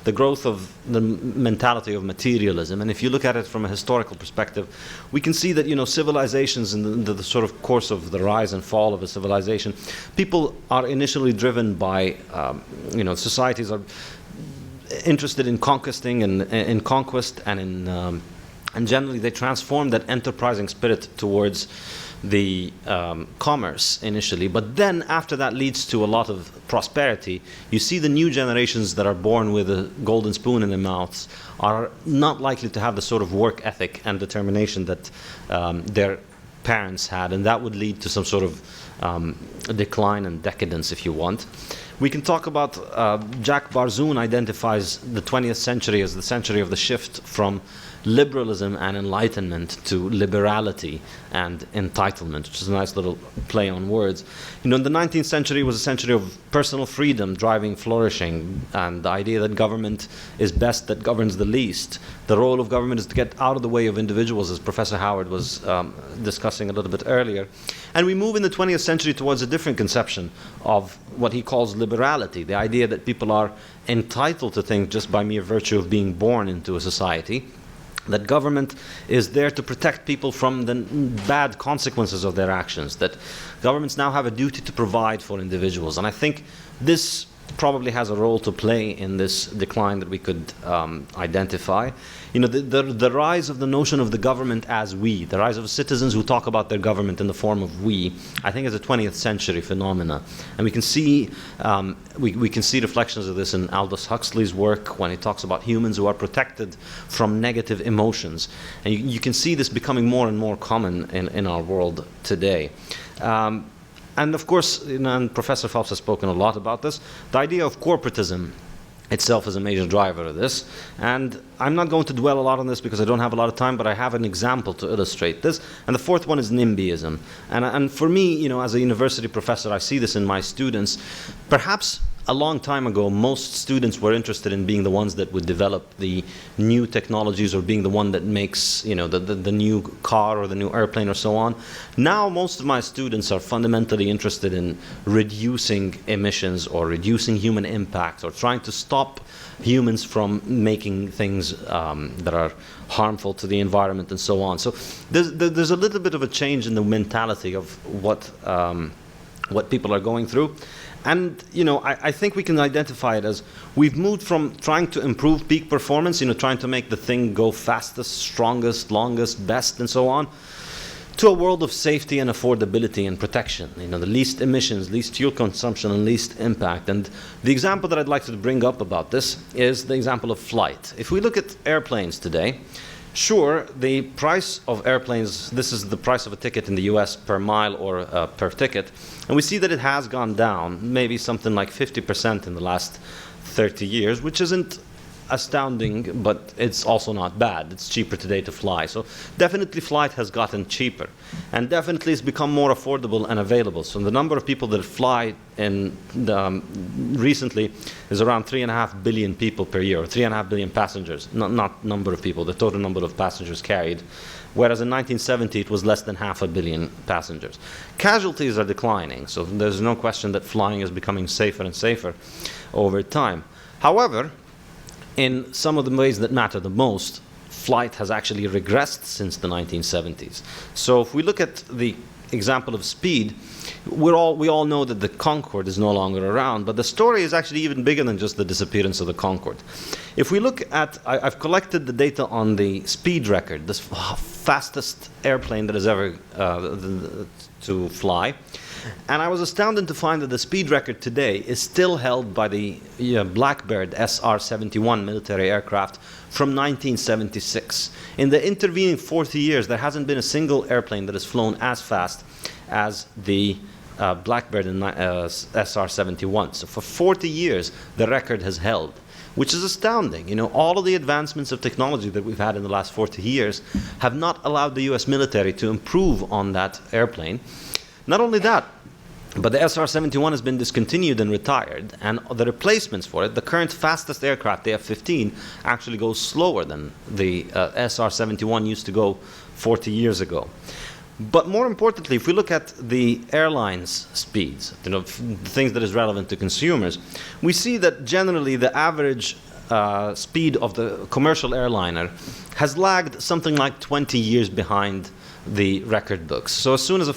The growth of the mentality of materialism, and if you look at it from a historical perspective, we can see that civilizations in the sort of course of the rise and fall of a civilization, people are initially driven by societies are interested in conquesting and in conquest and generally they transform that enterprising spirit towards the commerce initially, but then after that leads to a lot of prosperity. You see the new generations that are born with a golden spoon in their mouths are not likely to have the sort of work ethic and determination that their parents had, and that would lead to some sort of decline and decadence, if you want. We can talk about Jack Barzoon identifies the 20th century as the century of the shift from liberalism and enlightenment to liberality and entitlement, which is a nice little play on words. The 19th century was a century of personal freedom driving flourishing, and the idea that government is best that governs the least. The role of government is to get out of the way of individuals, as Professor Howard was discussing a little bit earlier. And we move in the 20th century towards a different conception of what he calls liberality, the idea that people are entitled to things just by mere virtue of being born into a society, that government is there to protect people from the bad consequences of their actions, that governments now have a duty to provide for individuals. And I think this probably has a role to play in this decline that we could identify. The rise of the notion of the government as we, the rise of citizens who talk about their government in the form of we, I think is a 20th century phenomena. And we can see we can see reflections of this in Aldous Huxley's work when he talks about humans who are protected from negative emotions. And you can see this becoming more and more common in our world today. And of course, and Professor Phelps has spoken a lot about this, the idea of corporatism itself is a major driver of this. And I'm not going to dwell a lot on this because I don't have a lot of time, but I have an example to illustrate this. And the 4th one is NIMBYism. And for me, as a university professor, I see this in my students. Perhaps a long time ago, most students were interested in being the ones that would develop the new technologies or being the one that makes, the new car or the new airplane or so on. Now, most of my students are fundamentally interested in reducing emissions or reducing human impact or trying to stop humans from making things that are harmful to the environment and so on. So there's a little bit of a change in the mentality of what people are going through. And, I think we can identify it as we've moved from trying to improve peak performance, trying to make the thing go fastest, strongest, longest, best, and so on, to a world of safety and affordability and protection. The least emissions, least fuel consumption, and least impact. And the example that I'd like to bring up about this is the example of flight. If we look at airplanes today, sure, the price of airplanes, this is the price of a ticket in the US per mile or per ticket, and we see that it has gone down, maybe something like 50% in the last 30 years, which isn't astounding, but it's also not bad. It's cheaper today to fly. So definitely flight has gotten cheaper, and definitely it's become more affordable and available. So the number of people that fly recently is around 3.5 billion people per year, or 3.5 billion passengers, not number of people, the total number of passengers carried. Whereas in 1970 it was less than 500 million passengers. Casualties are declining, so there's no question that flying is becoming safer and safer over time. However, in some of the ways that matter the most, flight has actually regressed since the 1970s. So if we look at the example of speed, we all know that the Concorde is no longer around, but the story is actually even bigger than just the disappearance of the Concorde. If we look at, I've collected the data on the speed record, this fastest airplane that has ever to fly. And I was astounded to find that the speed record today is still held by the Blackbird SR-71 military aircraft from 1976. In the intervening 40 years, there hasn't been a single airplane that has flown as fast as the Blackbird SR-71. So for 40 years, the record has held, which is astounding. You know, all of the advancements of technology that we've had in the last 40 years have not allowed the US military to improve on that airplane. Not only that, but the SR-71 has been discontinued and retired, and the replacements for it, the current fastest aircraft, the F-15, actually goes slower than the SR-71 used to go 40 years ago. But more importantly, if we look at the airlines' speeds, you know, the things that is relevant to consumers, we see that generally the average speed of the commercial airliner has lagged something like 20 years behind the record books. So as soon as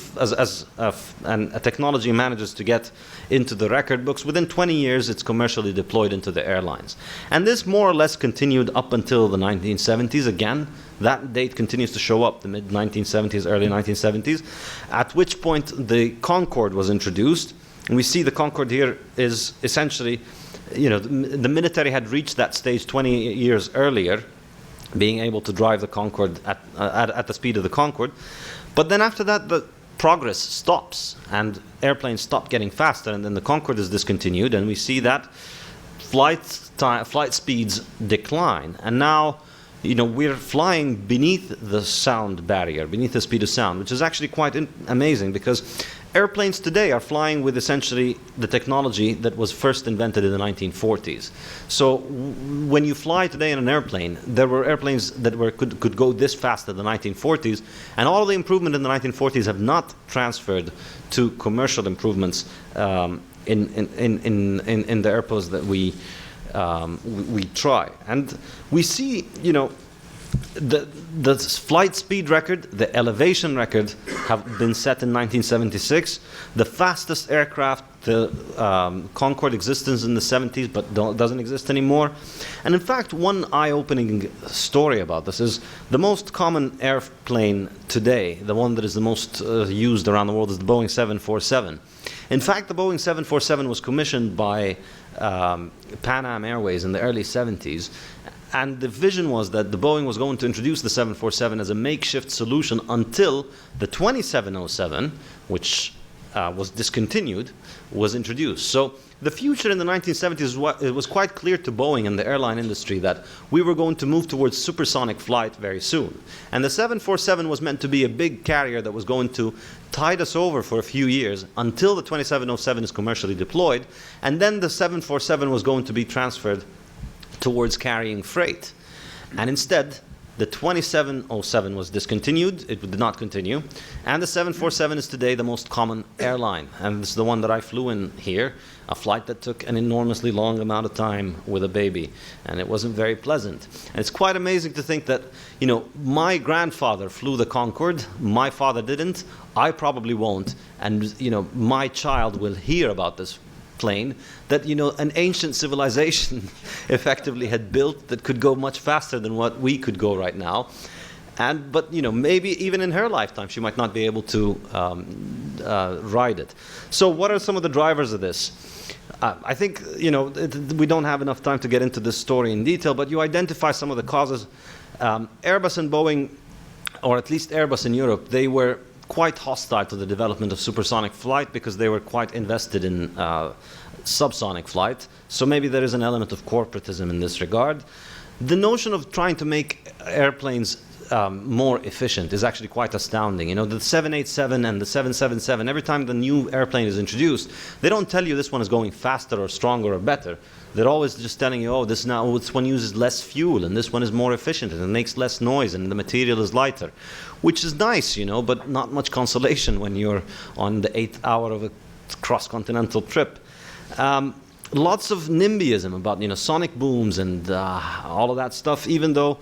a technology manages to get into the record books, within 20 years it's commercially deployed into the airlines. And this more or less continued up until the 1970s. Again, that date continues to show up, the mid-1970s, early 1970s, at which point the Concorde was introduced. And we see the Concorde here is essentially, you know, the military had reached that stage 20 years earlier, being able to drive the Concorde at the speed of the Concorde. But then after that, the progress stops, and airplanes stop getting faster, and then the Concorde is discontinued, and we see that flight speeds decline. And now, you know, we're flying beneath the sound barrier, beneath the speed of sound, which is actually quite amazing, because airplanes today are flying with essentially the technology that was first invented in the 1940s. So when you fly today in an airplane, there were airplanes that could go this fast in the 1940s, and all of the improvement in the 1940s have not transferred to commercial improvements in the airplanes that we try. And we see, you know, the flight speed record, the elevation record have been set in 1976. The fastest aircraft, the Concorde, existed in the 70s but doesn't exist anymore. And in fact, one eye-opening story about this is the most common airplane today, the one that is the most used around the world, is the Boeing 747. In fact, the Boeing 747 was commissioned by Pan Am Airways in the early 70s. And the vision was that the Boeing was going to introduce the 747 as a makeshift solution until the 2707, which was discontinued, was introduced. So the future in the 1970s, it was quite clear to Boeing and the airline industry that we were going to move towards supersonic flight very soon. And the 747 was meant to be a big carrier that was going to tide us over for a few years until the 2707 is commercially deployed. And then the 747 was going to be transferred towards carrying freight. And instead, the 2707 was discontinued. It did not continue. And the 747 is today the most common airline. And this is the one that I flew in here, a flight that took an enormously long amount of time with a baby. And it wasn't very pleasant. And it's quite amazing to think that, you know, my grandfather flew the Concorde. My father didn't. I probably won't. And, you know, my child will hear about this plane that, you know, an ancient civilization effectively had built that could go much faster than what we could go right now. But, you know, maybe even in her lifetime she might not be able to ride it. So what are some of the drivers of this? I think, you know, we don't have enough time to get into this story in detail, but you identify some of the causes. Airbus and Boeing, or at least Airbus in Europe, they were quite hostile to the development of supersonic flight because they were quite invested in subsonic flight. So maybe there is an element of corporatism in this regard. The notion of trying to make airplanes more efficient is actually quite astounding. You know, the 787 and the 777, every time the new airplane is introduced, they don't tell you this one is going faster or stronger or better. They're always just telling you, oh, this one uses less fuel, and this one is more efficient, and it makes less noise, and the material is lighter, which is nice, you know, but not much consolation when you're on the 8th hour of a cross-continental trip. Lots of NIMBYism about, you know, sonic booms and all of that stuff, even though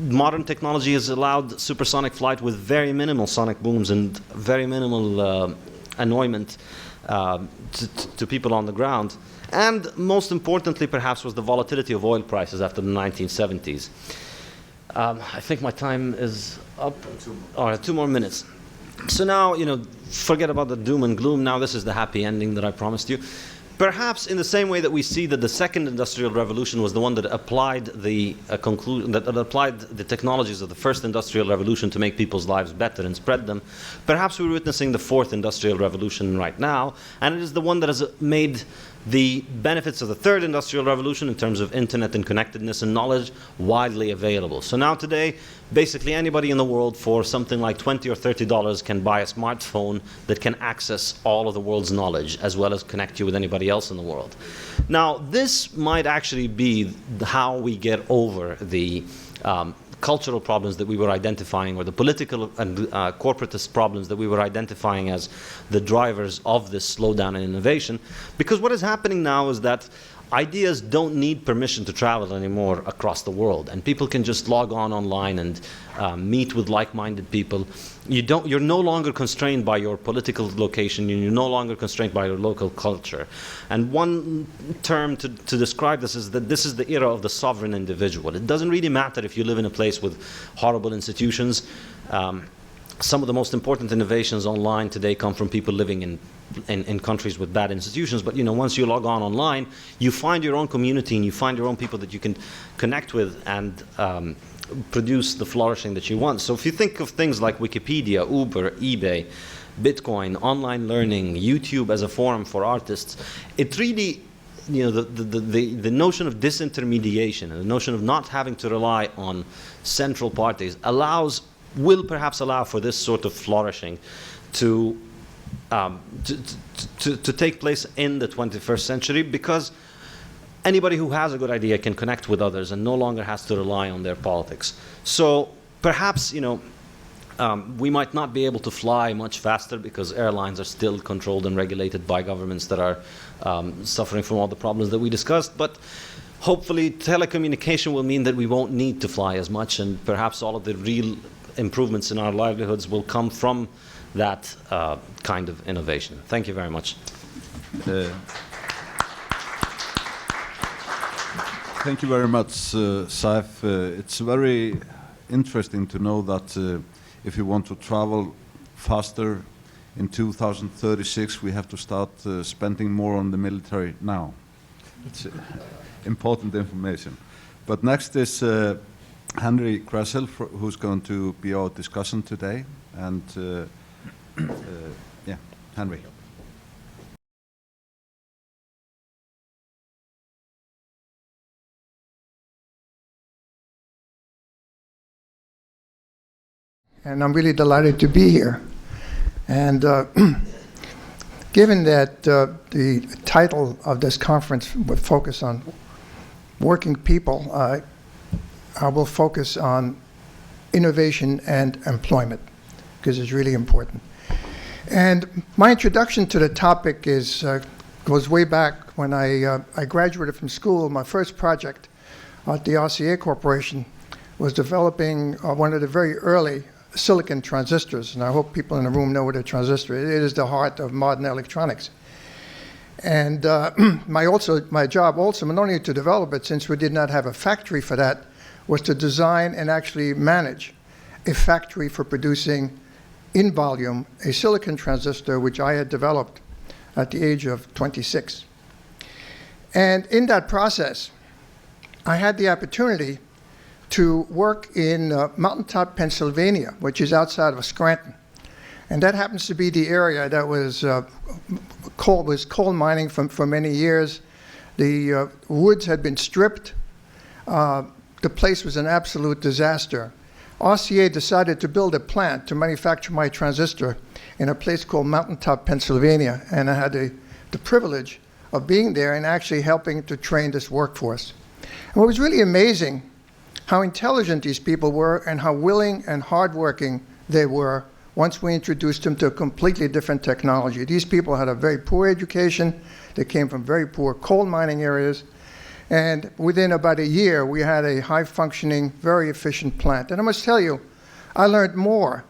modern technology has allowed supersonic flight with very minimal sonic booms and very minimal annoyment to people on the ground. And most importantly, perhaps, was the volatility of oil prices after the 1970s. I think my time is up. All right, 2 more minutes. So now, forget about the doom and gloom. Now this is the happy ending that I promised you. Perhaps in the same way that we see that the second industrial revolution was the one that applied the applied the technologies of the first industrial revolution to make people's lives better and spread them, perhaps we're witnessing the fourth industrial revolution right now, and it is the one that has made the benefits of the third industrial revolution in terms of internet and connectedness and knowledge widely available. So now today, basically anybody in the world for something like $20 or $30 can buy a smartphone that can access all of the world's knowledge as well as connect you with anybody else in the world. Now, this might actually be how we get over the cultural problems that we were identifying, or the political and corporatist problems that we were identifying as the drivers of this slowdown in innovation. Because what is happening now is that ideas don't need permission to travel anymore across the world, and people can just log on online and meet with like-minded people. You're no longer constrained by your political location, you're no longer constrained by your local culture. And one term to describe this is that this is the era of the sovereign individual. It doesn't really matter if you live in a place with horrible institutions. Some of the most important innovations online today come from people living in countries with bad institutions. But once you log on online, you find your own community and you find your own people that you can connect with and produce the flourishing that you want. So if you think of things like Wikipedia, Uber, eBay, Bitcoin, online learning, YouTube as a forum for artists, it really, the notion of disintermediation and the notion of not having to rely on central parties will perhaps allow for this sort of flourishing to take place in the 21st century, because anybody who has a good idea can connect with others and no longer has to rely on their politics. So perhaps, we might not be able to fly much faster because airlines are still controlled and regulated by governments that are suffering from all the problems that we discussed. But hopefully telecommunication will mean that we won't need to fly as much, and perhaps all of the real improvements in our livelihoods will come from that kind of innovation. Thank you very much. Thank you very much, Saif. It's very interesting to know that if you want to travel faster in 2036, we have to start spending more on the military now. It's important information. But next is Henry Kressel, who's going to be our discussant today. And yeah, Henry. And I'm really delighted to be here. And given that the title of this conference would focus on working people, I will focus on innovation and employment, because it's really important. And my introduction to the topic goes way back when I graduated from school. My first project at the RCA Corporation was developing one of the very early silicon transistors, and I hope people in the room know what a transistor is. It is the heart of modern electronics. And my job also, not only to develop it, since we did not have a factory for that, was to design and actually manage a factory for producing in volume a silicon transistor, which I had developed at the age of 26. And in that process, I had the opportunity to work in Mountaintop, Pennsylvania, which is outside of Scranton. And that happens to be the area that was coal mining for many years. The woods had been stripped. The place was an absolute disaster. RCA decided to build a plant to manufacture my transistor in a place called Mountaintop, Pennsylvania. And I had the privilege of being there and actually helping to train this workforce. And what was really amazing, how intelligent these people were and how willing and hardworking they were once we introduced them to a completely different technology. These people had a very poor education. They came from very poor coal mining areas. And within about a year, we had a high-functioning, very efficient plant. And I must tell you, I learned more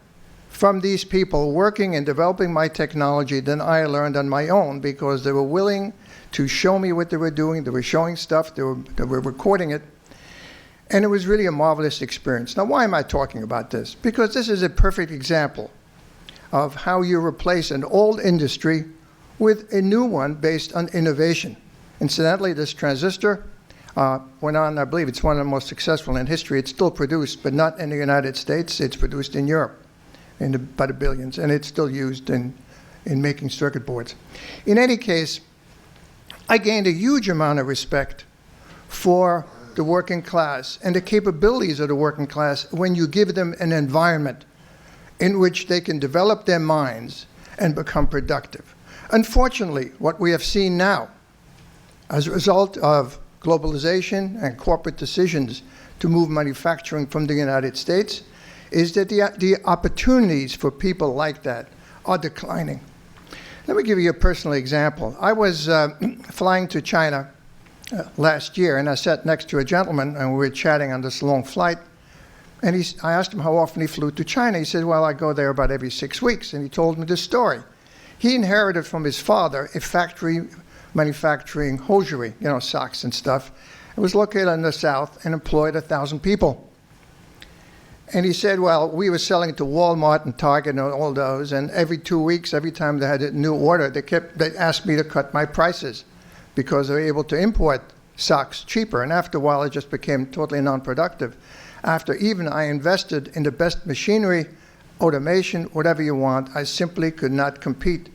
from these people working and developing my technology than I learned on my own, because they were willing to show me what they were doing. They were showing stuff. They were recording it. And it was really a marvelous experience. Now, why am I talking about this? Because this is a perfect example of how you replace an old industry with a new one based on innovation. Incidentally, this transistor went on, I believe it's one of the most successful in history. It's still produced, but not in the United States. It's produced in Europe by the billions, and it's still used in making circuit boards. In any case, I gained a huge amount of respect for the working class and the capabilities of the working class when you give them an environment in which they can develop their minds and become productive. Unfortunately, what we have seen now, as a result of globalization and corporate decisions to move manufacturing from the United States, is that the opportunities for people like that are declining. Let me give you a personal example. I was flying to China last year, and I sat next to a gentleman, and we were chatting on this long flight. And I asked him how often he flew to China. He said, well, I go there about every 6 weeks. And he told me this story. He inherited from his father a factory manufacturing hosiery, socks and stuff. It was located in the south and employed 1,000 people. And he said, well, we were selling to Walmart and Target and all those, and every 2 weeks, every time they had a new order, they asked me to cut my prices because they were able to import socks cheaper. And after a while, it just became totally non-productive. After even I invested in the best machinery, automation, whatever you want, I simply could not compete.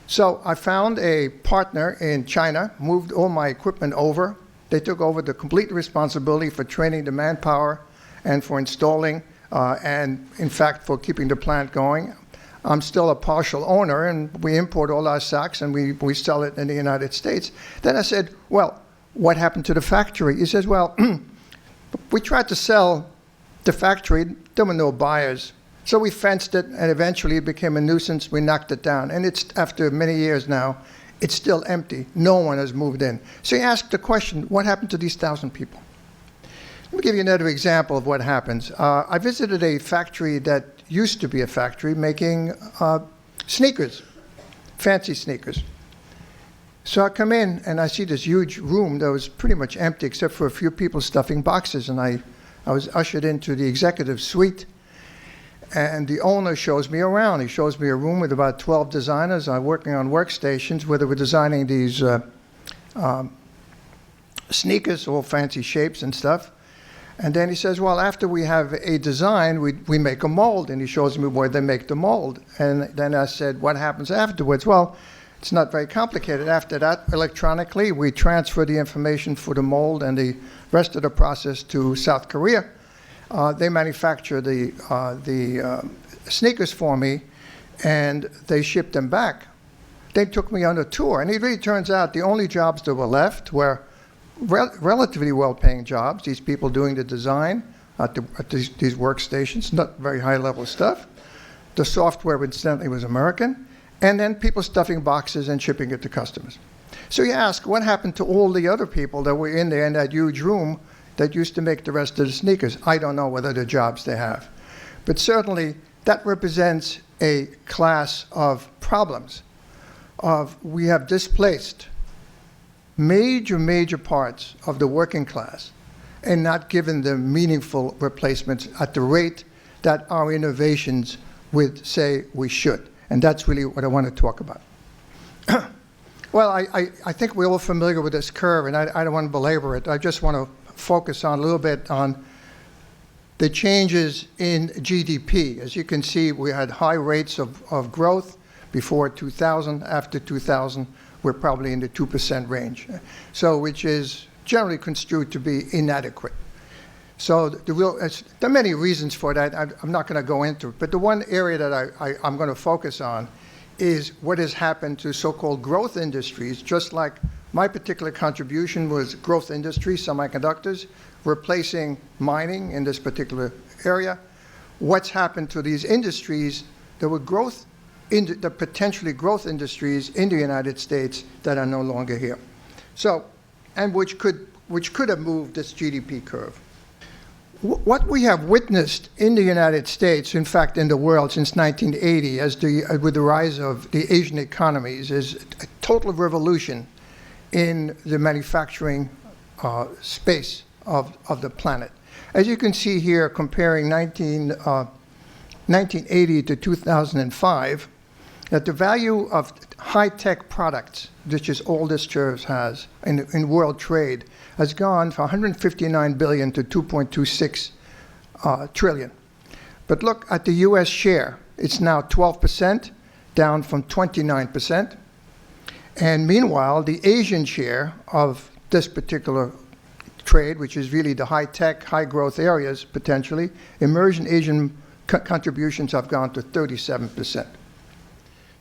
So I found a partner in China, moved all my equipment over. They took over the complete responsibility for training the manpower and for installing and, in fact, for keeping the plant going. I'm still a partial owner, and we import all our socks, and we sell it in the United States. Then I said, well, what happened to the factory? He says, well, we tried to sell the factory. There were no buyers. So we fenced it, and eventually it became a nuisance. We knocked it down. And it's after many years now, it's still empty. No one has moved in. So you ask the question, what happened to these 1,000 people? Let me give you another example of what happens. I visited a factory that used to be a factory making sneakers, fancy sneakers. So I come in and I see this huge room that was pretty much empty except for a few people stuffing boxes, and I was ushered into the executive suite, and the owner shows me around. He shows me a room with about 12 designers working on workstations where they were designing these sneakers, all fancy shapes and stuff. And then he says, well, after we have a design, we make a mold. And he shows me where they make the mold. And then I said, what happens afterwards? Well, it's not very complicated. After that, electronically, we transfer the information for the mold and the rest of the process to South Korea. They manufacture the sneakers for me, and they ship them back. They took me on a tour. And it really turns out the only jobs that were left were relatively well-paying jobs, these people doing the design at these workstations, not very high-level stuff. The software, incidentally, was American. And then people stuffing boxes and shipping it to customers. So you ask, what happened to all the other people that were in there in that huge room that used to make the rest of the sneakers? I don't know what other jobs they have. But certainly, that represents a class of problems. We have displaced major parts of the working class and not given them meaningful replacements at the rate that our innovations would say we should. And that's really what I want to talk about. Well, I think we're all familiar with this curve, and I don't want to belabor it. I just want to focus on a little bit on the changes in GDP. As you can see, we had high rates of growth before 2000. After 2000, we're probably in the 2% range, so which is generally construed to be inadequate. So there are many reasons for that. I'm not going to go into it, but the one area that I'm going to focus on is what has happened to so-called growth industries, just like my particular contribution was growth industries, semiconductors, replacing mining in this particular area. What's happened to these industries that were the potentially growth industries in the United States that are no longer here? So, and which could have moved this GDP curve. What we have witnessed in the United States, in fact in the world since 1980, with the rise of the Asian economies, is a total revolution in the manufacturing space of the planet. As you can see here, comparing 1980 to 2005, that the value of high-tech products, which is all this curve has in world trade, has gone from 159 billion to 2.26 trillion. But look at the US share. It's now 12%, down from 29%. And meanwhile, the Asian share of this particular trade, which is really the high-tech, high-growth areas, potentially, emerging Asian contributions have gone to 37%.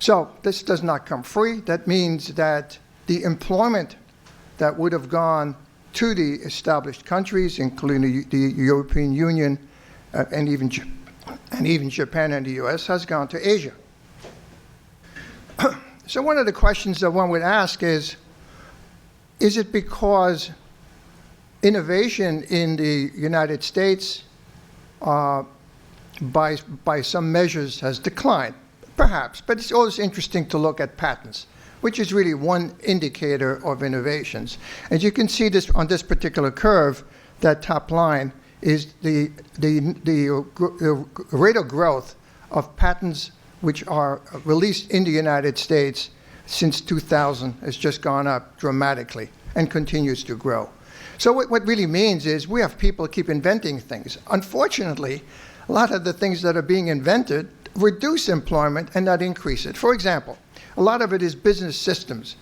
So this does not come free. That means that the employment that would have gone to the established countries, including the European Union and even Japan and the US, has gone to Asia. So one of the questions that one would ask is it because innovation in the United States by some measures has declined? Perhaps, but it's always interesting to look at patents, which is really one indicator of innovations. As you can see this on this particular curve, that top line is the rate of growth of patents which are released in the United States since 2000 has just gone up dramatically and continues to grow. So what really means is we have people keep inventing things. Unfortunately, a lot of the things that are being invented reduce employment and not increase it. For example, a lot of it is business systems.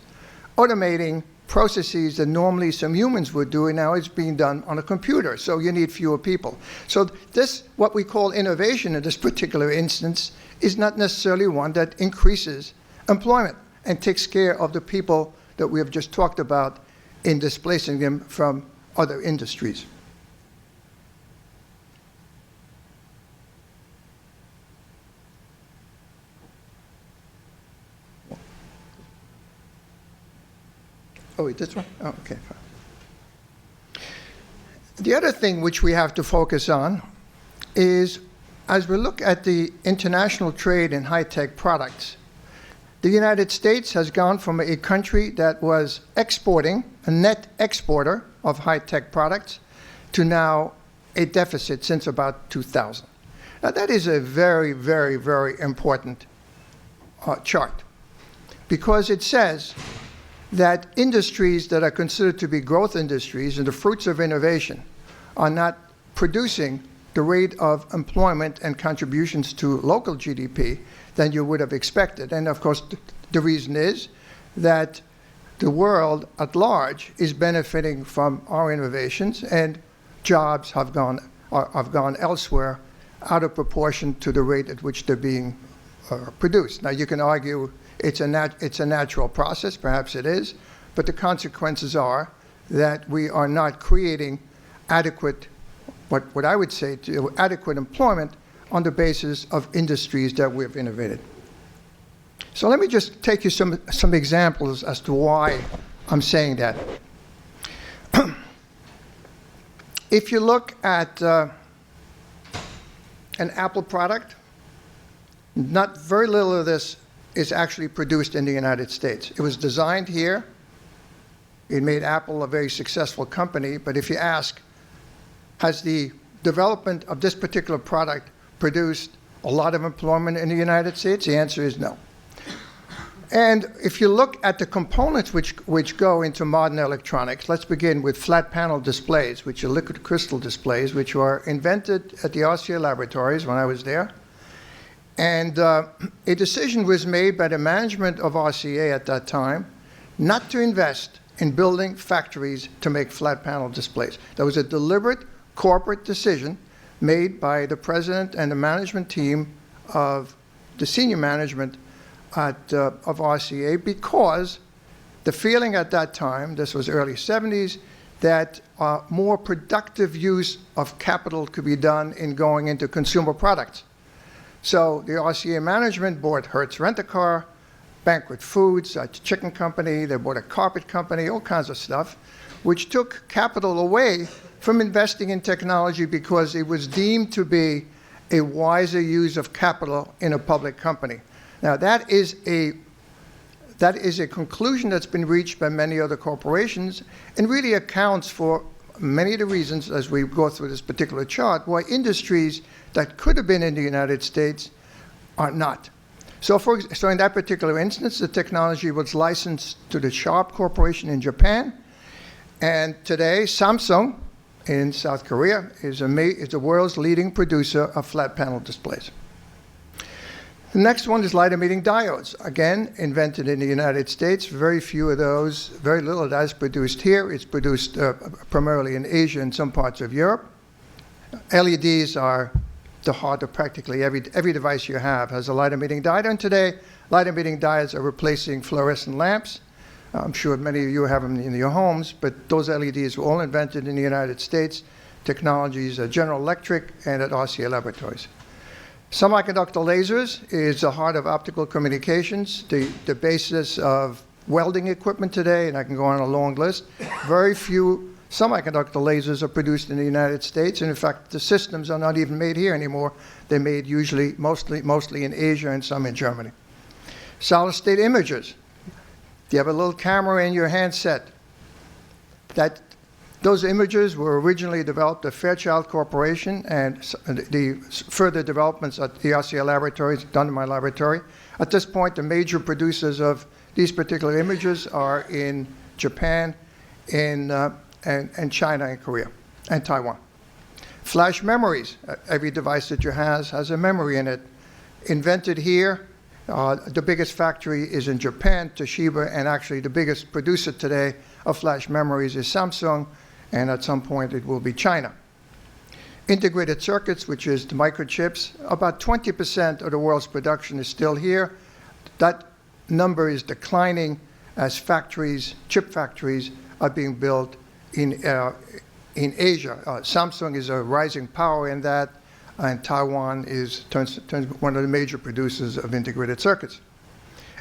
Automating processes that normally some humans would do, and now it's being done on a computer, so you need fewer people. So this, what we call innovation in this particular instance, is not necessarily one that increases employment and takes care of the people that we have just talked about in displacing them from other industries. Oh, wait, this one? Oh, okay, fine. The other thing which we have to focus on is, as we look at the international trade in high-tech products, the United States has gone from a country that was exporting, a net exporter of high-tech products, to now a deficit since about 2000. Now, that is a very, very, very important chart, because it says that industries that are considered to be growth industries and the fruits of innovation are not producing the rate of employment and contributions to local GDP than you would have expected. And of course, the reason is that the world at large is benefiting from our innovations, and jobs have gone elsewhere out of proportion to the rate at which they're being produced. Now, you can argue it's a natural process, perhaps it is, but the consequences are that we are not creating adequate, what I would say, adequate employment on the basis of industries that we've innovated. So let me just take you some examples as to why I'm saying that. If you look at an Apple product, not very little of this is actually produced in the United States. It was designed here. It made Apple a very successful company, but if you ask, has the development of this particular product produced a lot of employment in the United States? The answer is no. And if you look at the components which go into modern electronics, let's begin with flat panel displays, which are liquid crystal displays, which were invented at the RCA laboratories when I was there. And a decision was made by the management of RCA at that time not to invest in building factories to make flat panel displays. That was a deliberate corporate decision made by the president and the management team of the senior management of RCA, because the feeling at that time, this was early 70s, that more productive use of capital could be done in going into consumer products. So the RCA management bought Hertz Rent-A-Car, Banquet Foods, a chicken company, they bought a carpet company, all kinds of stuff, which took capital away from investing in technology because it was deemed to be a wiser use of capital in a public company. Now, that is a conclusion that's been reached by many other corporations and really accounts for many of the reasons, as we go through this particular chart, why industries that could have been in the United States are not. So in that particular instance, the technology was licensed to the Sharp Corporation in Japan, and today Samsung in South Korea is the world's leading producer of flat panel displays. The next one is light-emitting diodes. Again, invented in the United States. Very few of those, very little of that is produced here. It's produced primarily in Asia and some parts of Europe. LEDs are the heart of practically every device you have has a light-emitting diode. And today, light-emitting diodes are replacing fluorescent lamps. I'm sure many of you have them in your homes, but those LEDs were all invented in the United States. Technologies at General Electric and at RCA Laboratories. Semiconductor lasers is the heart of optical communications, the basis of welding equipment today, and I can go on a long list. Very few semiconductor lasers are produced in the United States, and in fact, the systems are not even made here anymore. They're made usually, mostly in Asia and some in Germany. Solid-state imagers. You have a little camera in your handset. Those imagers were originally developed at Fairchild Corporation, and the further developments at the RCA Laboratories done in my laboratory. At this point, the major producers of these particular imagers are in Japan, and China and Korea, and Taiwan. Flash memories. Every device that you have has a memory in it. Invented here. The biggest factory is in Japan, Toshiba, and actually the biggest producer today of flash memories is Samsung, and at some point it will be China. Integrated circuits, which is the microchips, about 20% of the world's production is still here. That number is declining as factories, chip factories, are being built in Asia. Samsung is a rising power in that, and Taiwan turns one of the major producers of integrated circuits.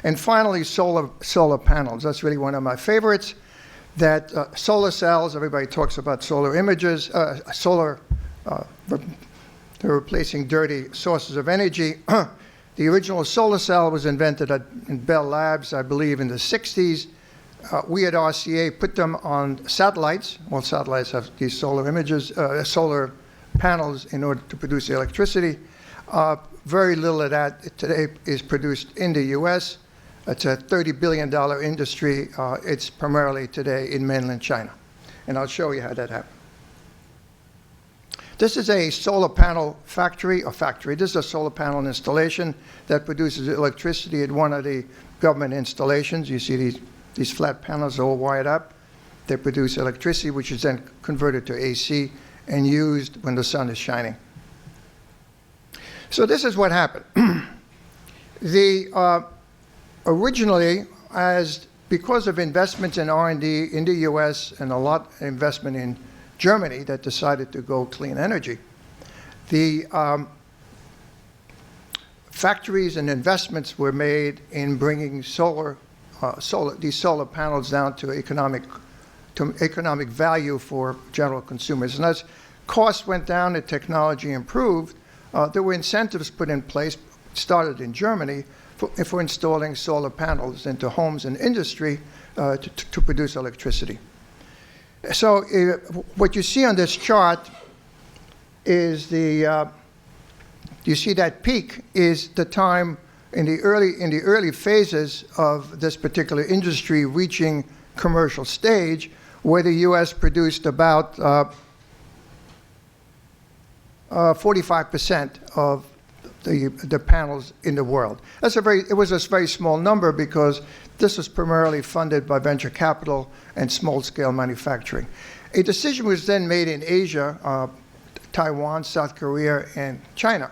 And finally, solar panels. That's really one of my favorites. That solar cells, everybody talks about solar images, they're replacing dirty sources of energy. The original solar cell was invented in Bell Labs, I believe, in the 60s. We at RCA put them on satellites. Well, satellites have these solar panels in order to produce the electricity. Very little of that today is produced in the US. It's a $30 billion industry. It's primarily today in mainland China. And I'll show you how that happened. This is a solar panel factory. This is a solar panel installation that produces electricity at one of the government installations. You see these flat panels all wired up. They produce electricity, which is then converted to AC and used when the sun is shining. So this is what happened. Originally, because of investments in R&D in the US and a lot of investment in Germany that decided to go clean energy, the factories and investments were made in bringing these solar panels down to economic value for general consumers. And as costs went down and technology improved, there were incentives put in place, started in Germany, for installing solar panels into homes and industry to produce electricity. So what you see on this chart is you see that peak is the time in the early phases of this particular industry reaching commercial stage, where the U.S. produced about 45% of the panels in the world. It was a very small number because this was primarily funded by venture capital and small-scale manufacturing. A decision was then made in Asia, Taiwan, South Korea, and China,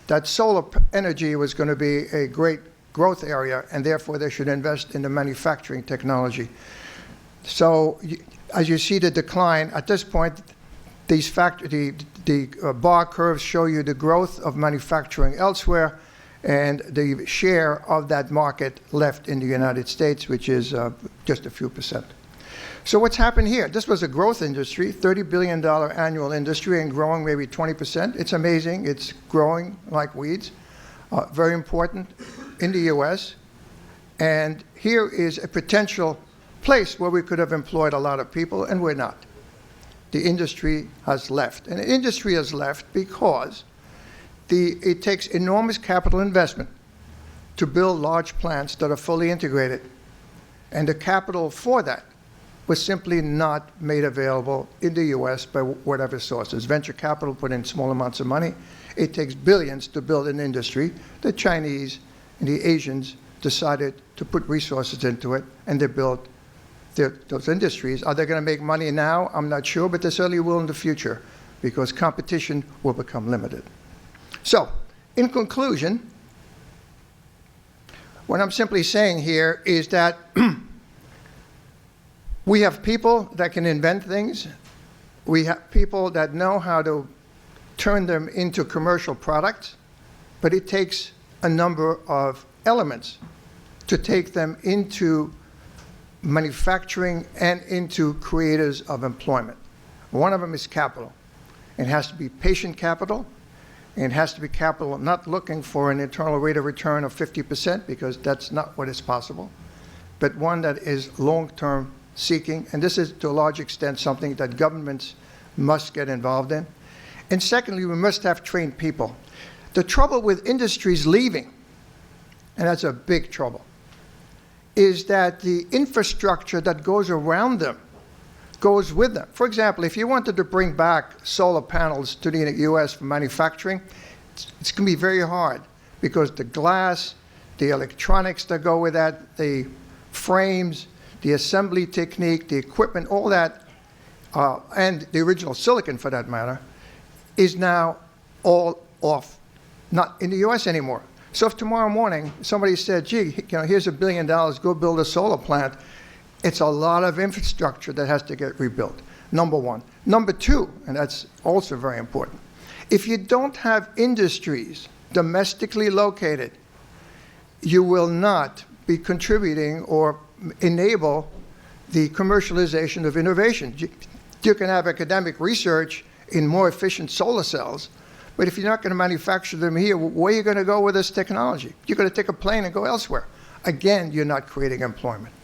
that solar energy was going to be a great growth area, and therefore they should invest in the manufacturing technology. So as you see the decline, at this point, the bar curves show you the growth of manufacturing elsewhere and the share of that market left in the United States, which is just a few percent. So what's happened here? This was a growth industry, $30 billion annual industry, and growing maybe 20%. It's amazing. It's growing like weeds. Very important in the US. And here is a potential place where we could have employed a lot of people, and we're not. the industry has left. And the industry has left because it takes enormous capital investment to build large plants that are fully integrated. And the capital for that was simply not made available in the US by whatever sources. Venture capital put in small amounts of money. It takes billions to build an industry. The Chinese and the Asians decided to put resources into it, and they built those industries. Are they going to make money now? I'm not sure, but they certainly will in the future, because competition will become limited. So, in conclusion, what I'm simply saying here is that we have people that can invent things. We have people that know how to turn them into commercial products, but it takes a number of elements to take them into manufacturing and into creators of employment. One of them is capital. It has to be patient capital. It has to be capital not looking for an internal rate of return of 50%, because that's not what is possible, but one that is long-term seeking. And this is, to a large extent, something that governments must get involved in. And secondly, we must have trained people. The trouble with industries leaving, and that's a big trouble, is that the infrastructure that goes around them goes with them. For example, if you wanted to bring back solar panels to the US for manufacturing, it's going to be very hard, because the glass, the electronics that go with that, the frames, the assembly technique, the equipment, all that, and the original silicon for that matter, is now all off, not in the US anymore. So if tomorrow morning somebody said, gee, here's $1 billion, go build a solar plant, it's a lot of infrastructure that has to get rebuilt, number one. Number two, and that's also very important, if you don't have industries domestically located, you will not be contributing or enable the commercialization of innovation. You can have academic research in more efficient solar cells, but if you're not going to manufacture them here, where are you going to go with this technology? You're going to take a plane and go elsewhere. Again, you're not creating employment.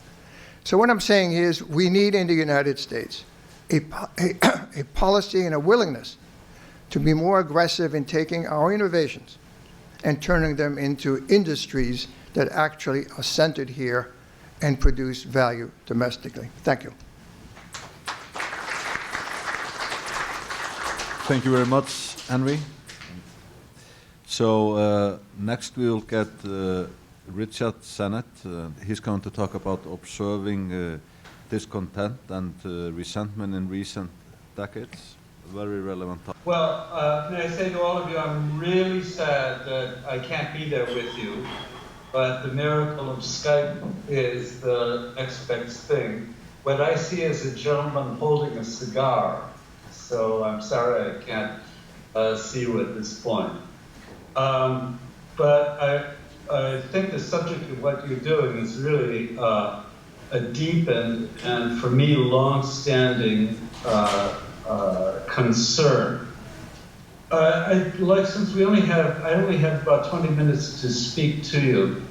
So what I'm saying is, we need in the United States a policy and a willingness to be more aggressive in taking our innovations and turning them into industries that actually are centered here and produce value domestically. Thank you. Thank you very much, Henry. So next we will get Richard Sennett. He's going to talk about observing discontent and resentment in recent decades. Very relevant topic. Well, may I say to all of you, I'm really sad that I can't be there with you, but the miracle of Skype is the next best thing. What I see is a gentleman holding a cigar, so I'm sorry I can't see you at this point. But I think the subject of what you're doing is really a deep and for me, long-standing concern. Since I only have about 20 minutes to speak to you,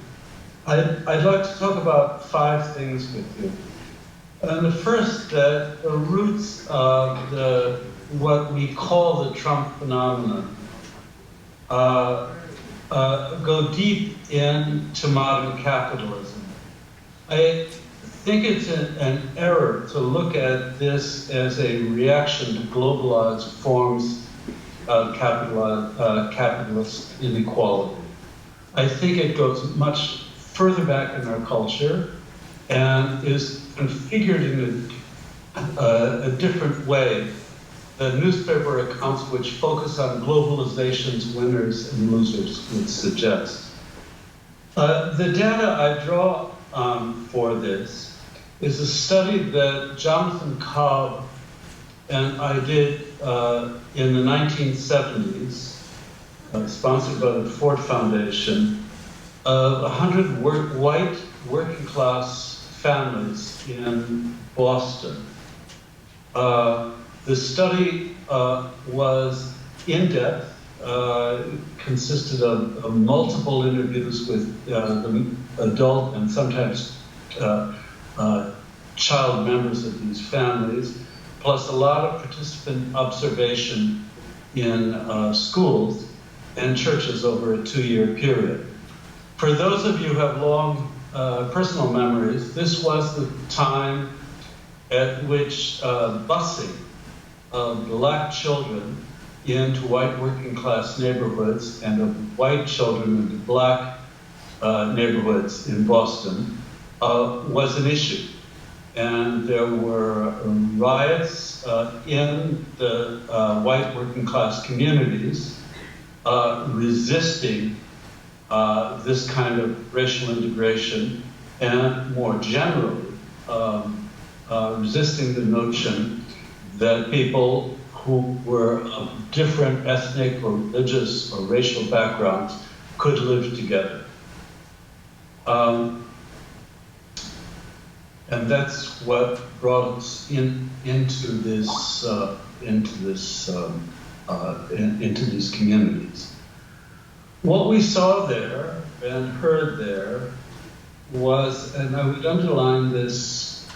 I'd like to talk about 5 things with you. And the first, that the roots of what we call the Trump phenomenon go deep into modern capitalism. I think it's an error to look at this as a reaction to globalized forms of capitalist inequality. I think it goes much further back in our culture and is configured in a different way. The newspaper accounts which focus on globalization's winners and losers would suggest. The data I draw for this is a study that Jonathan Kolb and I did in the 1970s, sponsored by the Ford Foundation, of 100 white working class families in Boston. The study was in-depth, consisted of multiple interviews with the adult and sometimes child members of these families, plus a lot of participant observation in schools and churches over a 2-year period. For those of you who have long personal memories, this was the time at which busing of black children into white working class neighborhoods and of white children into black neighborhoods in Boston was an issue. And there were riots in the white working class communities resisting this kind of racial integration, and more generally resisting the notion that people who were of different ethnic or religious or racial backgrounds could live together. And that's what brought us into these communities. What we saw there and heard there was, and I would underline this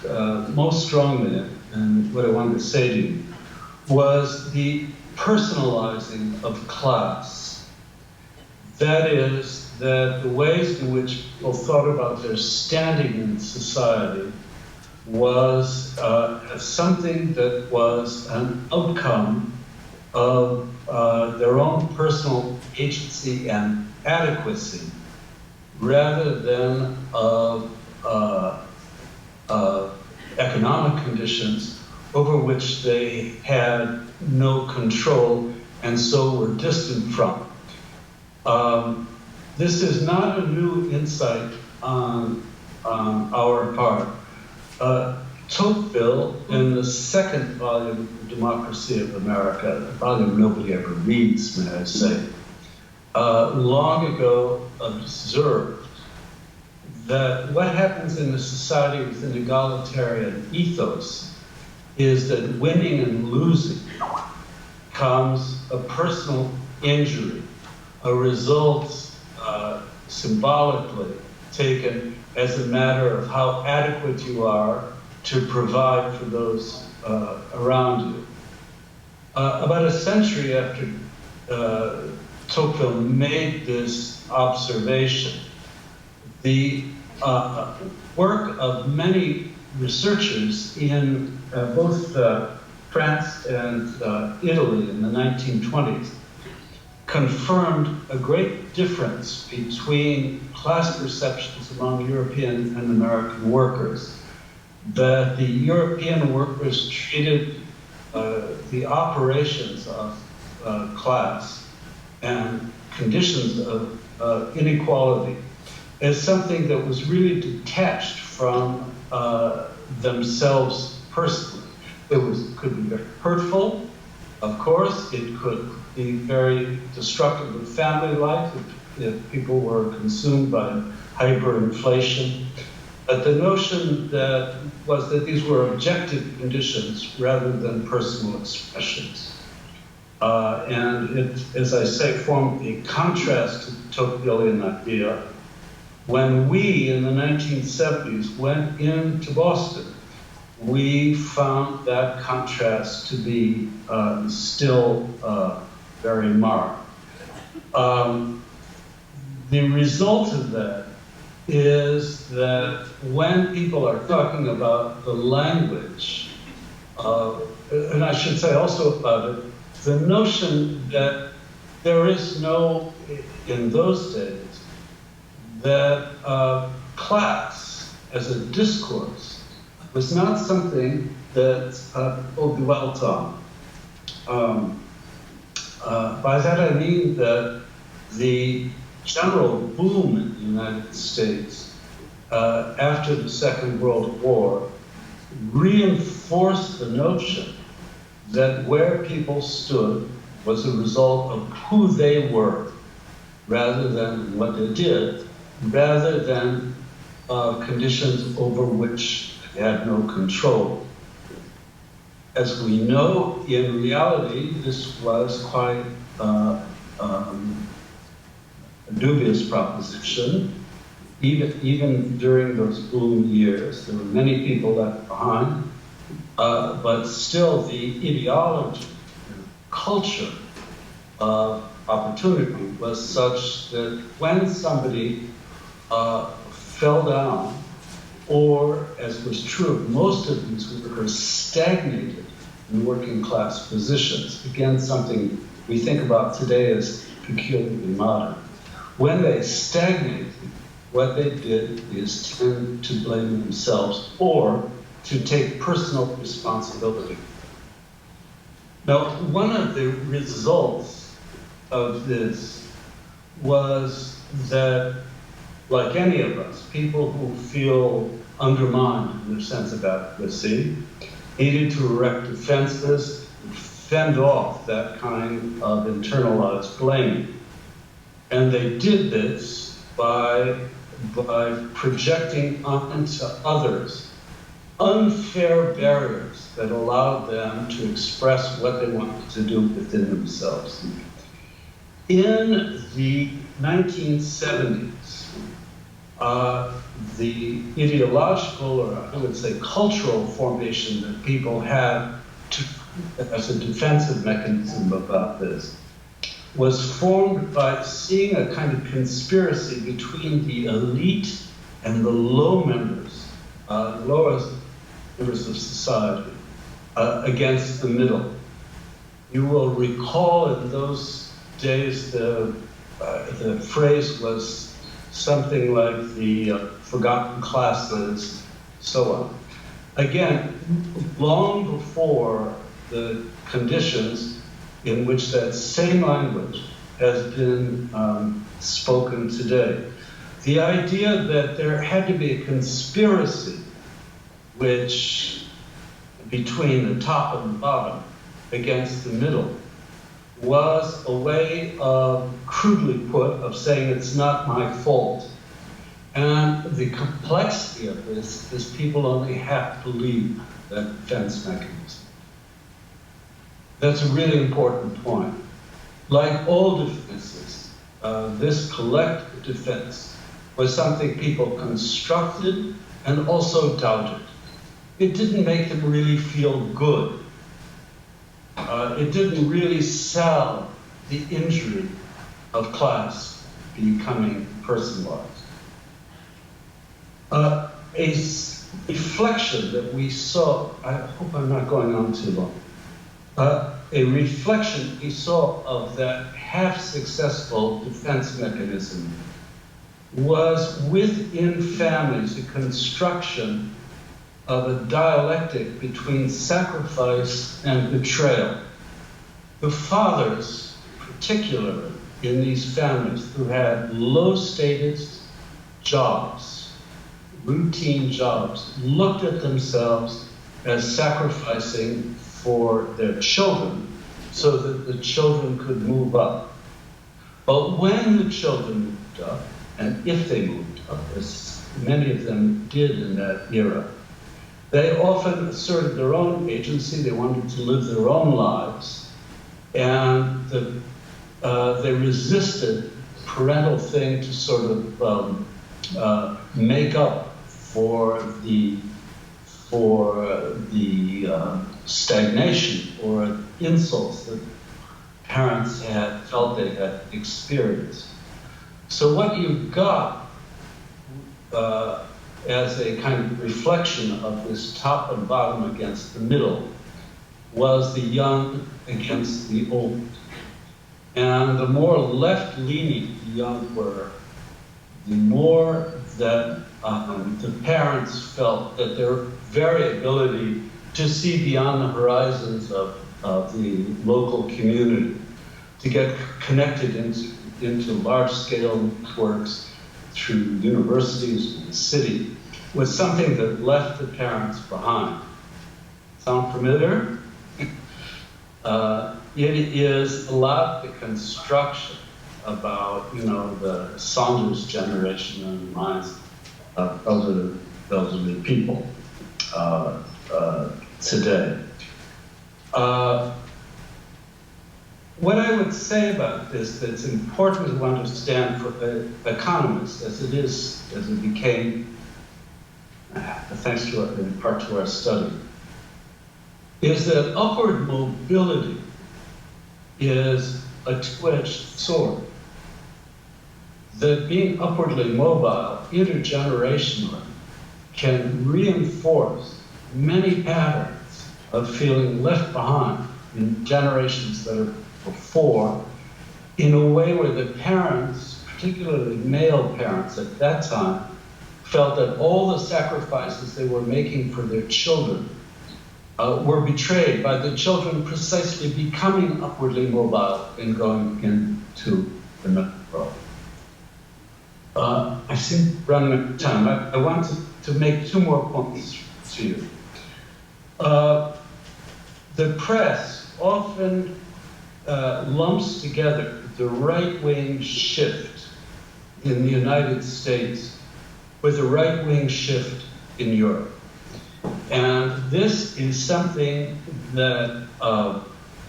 most strongly, and what I wanted to say to you, was the personalizing of class. That is, that the ways in which people thought about their standing in society was something that was an outcome of their own personal agency and adequacy, rather than of economic conditions over which they had no control and so were distant from. This is not a new insight on our part. Tocqueville, in the second volume of Democracy of America, a volume nobody ever reads, may I say, long ago observed that what happens in a society with an egalitarian ethos is that winning and losing comes a personal injury, a result symbolically taken as a matter of how adequate you are to provide for those around you. About a century after Tocqueville made this observation, the work of many researchers in both France and Italy in the 1920s confirmed a great difference between class perceptions among European and American workers. That the European workers treated the operations of class and conditions of inequality as something that was really detached from themselves personally. It could be very hurtful, of course. It could be very destructive of family life if people were consumed by hyperinflation. But the notion that was that these were objective conditions rather than personal expressions. And it, as I say, formed a contrast to the Tocquevillian idea. When we, in the 1970s, went into Boston, we found that contrast to be still very marked. The result of that is that when people are talking about the language, and I should say also about it, the notion that there is no, in those days, that class as a discourse was not something that people dwelt on. By that I mean that the general boom in the United States after the Second World War reinforced the notion that where people stood was a result of who they were, rather than what they did, rather than conditions over which they had no control. As we know, in reality, this was quite a dubious proposition. Even during those boom years, there were many people left behind, but still the ideology, culture of opportunity was such that when somebody fell down, or, as was true of most of these workers, stagnated in working class positions, again, something we think about today as peculiarly modern. When they stagnated, what they did is tend to blame themselves or to take personal responsibility. Now, one of the results of this was that, like any of us, people who feel undermined in their sense of adequacy needed to erect defenses, fend off that kind of internalized blame. And they did this by projecting onto others unfair barriers that allowed them to express what they wanted to do within themselves. In the 1970s, the ideological, or I would say cultural formation that people had as a defensive mechanism about this was formed by seeing a kind of conspiracy between the elite and the low members, lowest members of society, against the middle. You will recall in those days the phrase was something like the forgotten classes, so on. Again, long before the conditions in which that same language has been spoken today. The idea that there had to be a conspiracy which, between the top and the bottom, against the middle, was a way of, crudely put, of saying it's not my fault. And the complexity of this is people only half believe that defense mechanism. That's a really important point. Like all defenses, this collective defense was something people constructed and also doubted. It didn't make them really feel good. It didn't really sell the injury of class becoming personalized. A reflection that we saw, I hope I'm not going on too long, a reflection we saw of that half-successful defense mechanism was within families a construction of a dialectic between sacrifice and betrayal. The fathers, particularly in these families who had low-status jobs, routine jobs, looked at themselves as sacrificing for their children so that the children could move up. But when the children moved up, and if they moved up, as many of them did in that era, they often asserted their own agency. They wanted to live their own lives, and they resisted parental thing to sort of make up for the stagnation or insults that parents had felt they had experienced. So what you've got as a kind of reflection of this top and bottom against the middle was the young against the old. And the more left-leaning the young were, the more that the parents felt that their variability to see beyond the horizons of the local community, to get connected into large-scale networks through universities in the city, was something that left the parents behind. Sound familiar? It is a lot of the construction about, the Saunders generation in the minds of elderly people today. What I would say about this that's important to understand for economists, as it became, thanks to in part to our study, is that upward mobility is a two-edged sword. That being upwardly mobile intergenerationally can reinforce many patterns of feeling left behind in generations that are before, in a way where the parents, particularly male parents at that time, felt that all the sacrifices they were making for their children were betrayed by the children precisely becoming upwardly mobile and going into the middle world. I seem to be running out of time. I want to make two more points to you. The press often lumps together the right-wing shift in the United States with a right-wing shift in Europe. And this is something that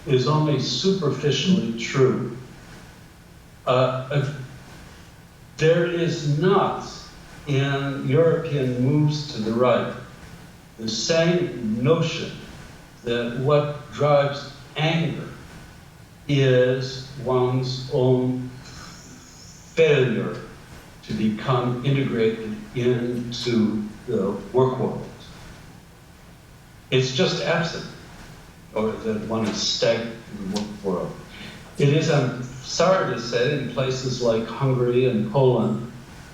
is only superficially true. There is not, in European moves to the right, the same notion that what drives anger is one's own failure to become integrated into the work world. It's just absent, or that one is stagnant in the work world. It is, I'm sorry to say, in places like Hungary and Poland,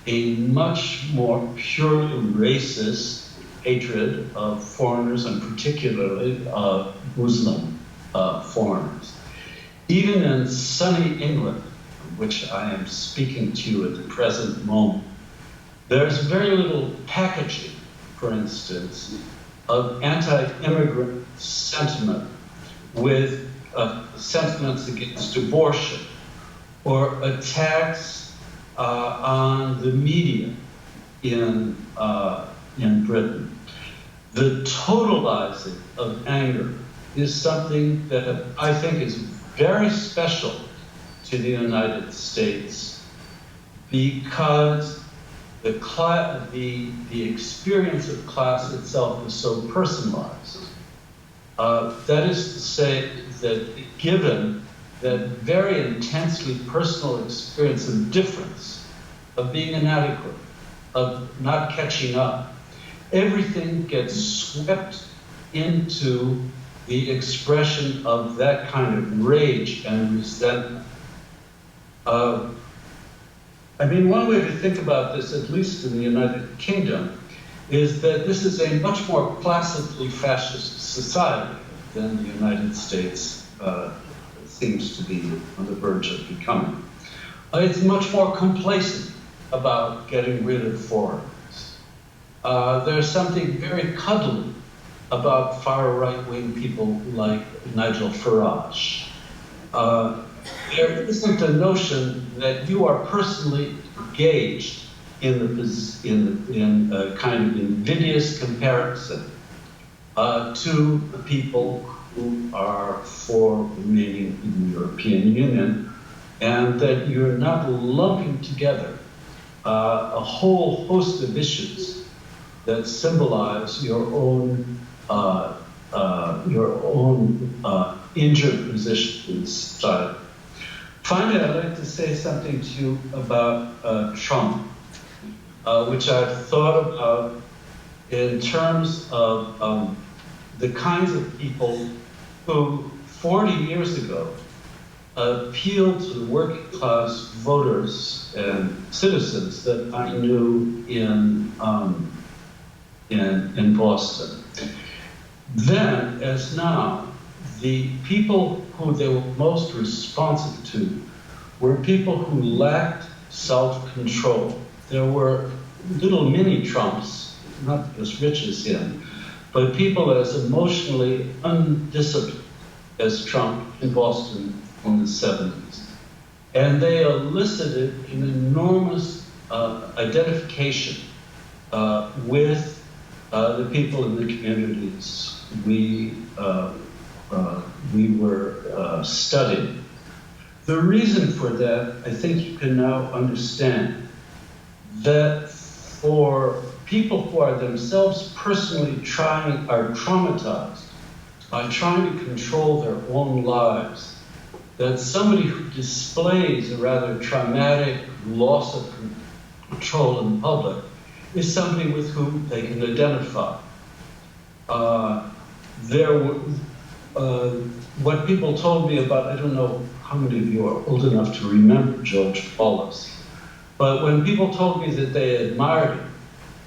a much more purely racist hatred of foreigners, and particularly Muslim foreigners. Even in sunny England, which I am speaking to you at the present moment, there's very little packaging, for instance, of anti-immigrant sentiment with sentiments against abortion or attacks on the media in Britain. The totalizing of anger is something that I think is very special to the United States, because the experience of class itself is so personalized. That is to say that given that very intensely personal experience of difference, of being inadequate, of not catching up, everything gets swept into the expression of that kind of rage and resentment. I mean, one way to think about this, at least in the United Kingdom, is that this is a much more placidly fascist society than the United States seems to be on the verge of becoming. It's much more complacent about getting rid of foreigners. There's something very cuddly about far right-wing people like Nigel Farage. There isn't a notion that you are personally engaged in a kind of invidious comparison to the people who are for remaining in the European Union, and that you're not lumping together a whole host of issues that symbolize your own injured position in society. Finally, I'd like to say something to you about Trump, which I've thought about in terms of the kinds of people who 40 years ago appealed to the working class voters and citizens that I knew in Boston. Then, as now, the people who they were most responsive to were people who lacked self-control. There were little mini Trumps, not as rich as him, but people as emotionally undisciplined as Trump in Boston in the 70s. And they elicited an enormous identification with the people in the communities we were studying. The reason for that, I think you can now understand, that for people who are themselves personally are traumatized by trying to control their own lives, that somebody who displays a rather traumatic loss of control in public is somebody with whom they can identify. What people told me about, I don't know how many of you are old enough to remember George Wallace, but when people told me that they admired him,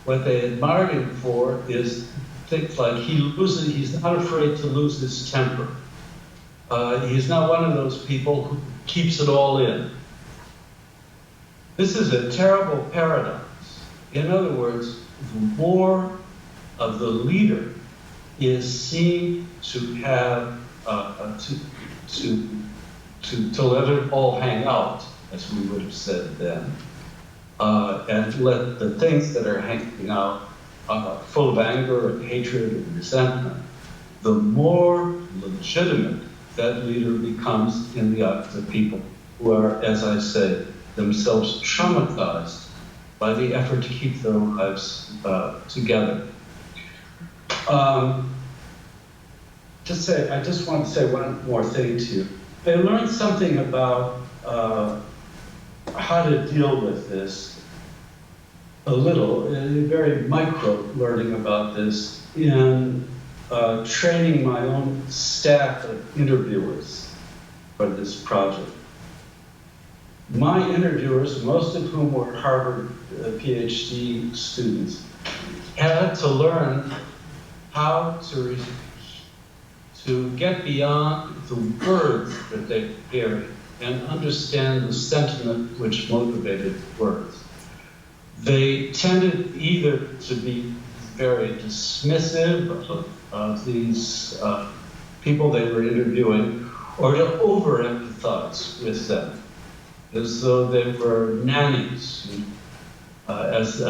what they admired him for is things like he's not afraid to lose his temper. He's not one of those people who keeps it all in. This is a terrible paradox. In other words, the more of the leader is seen to have to let it all hang out, as we would have said then, and let the things that are hanging out full of anger and hatred and resentment, the more legitimate that leader becomes in the eyes of people who are, as I say, themselves traumatized by the effort to keep their lives together. I just want to say one more thing to you. I learned something about how to deal with this, a little, very micro learning about this in training my own staff of interviewers for this project. My interviewers, most of whom were Harvard PhD students, had to learn how to get beyond the words that they carried and understand the sentiment which motivated words. They tended either to be very dismissive of these people they were interviewing, or to over-empathize with them, as though they were nannies. As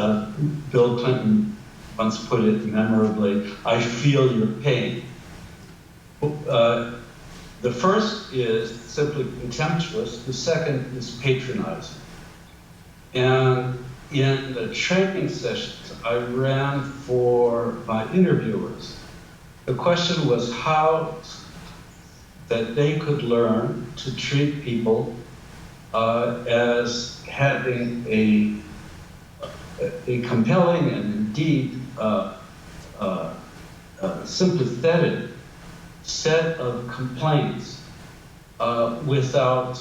Bill Clinton once put it memorably, "I feel your pain." The first is simply contemptuous, the second is patronizing. And in the training sessions I ran for my interviewers, the question was how that they could learn to treat people as having a compelling and indeed sympathetic set of complaints without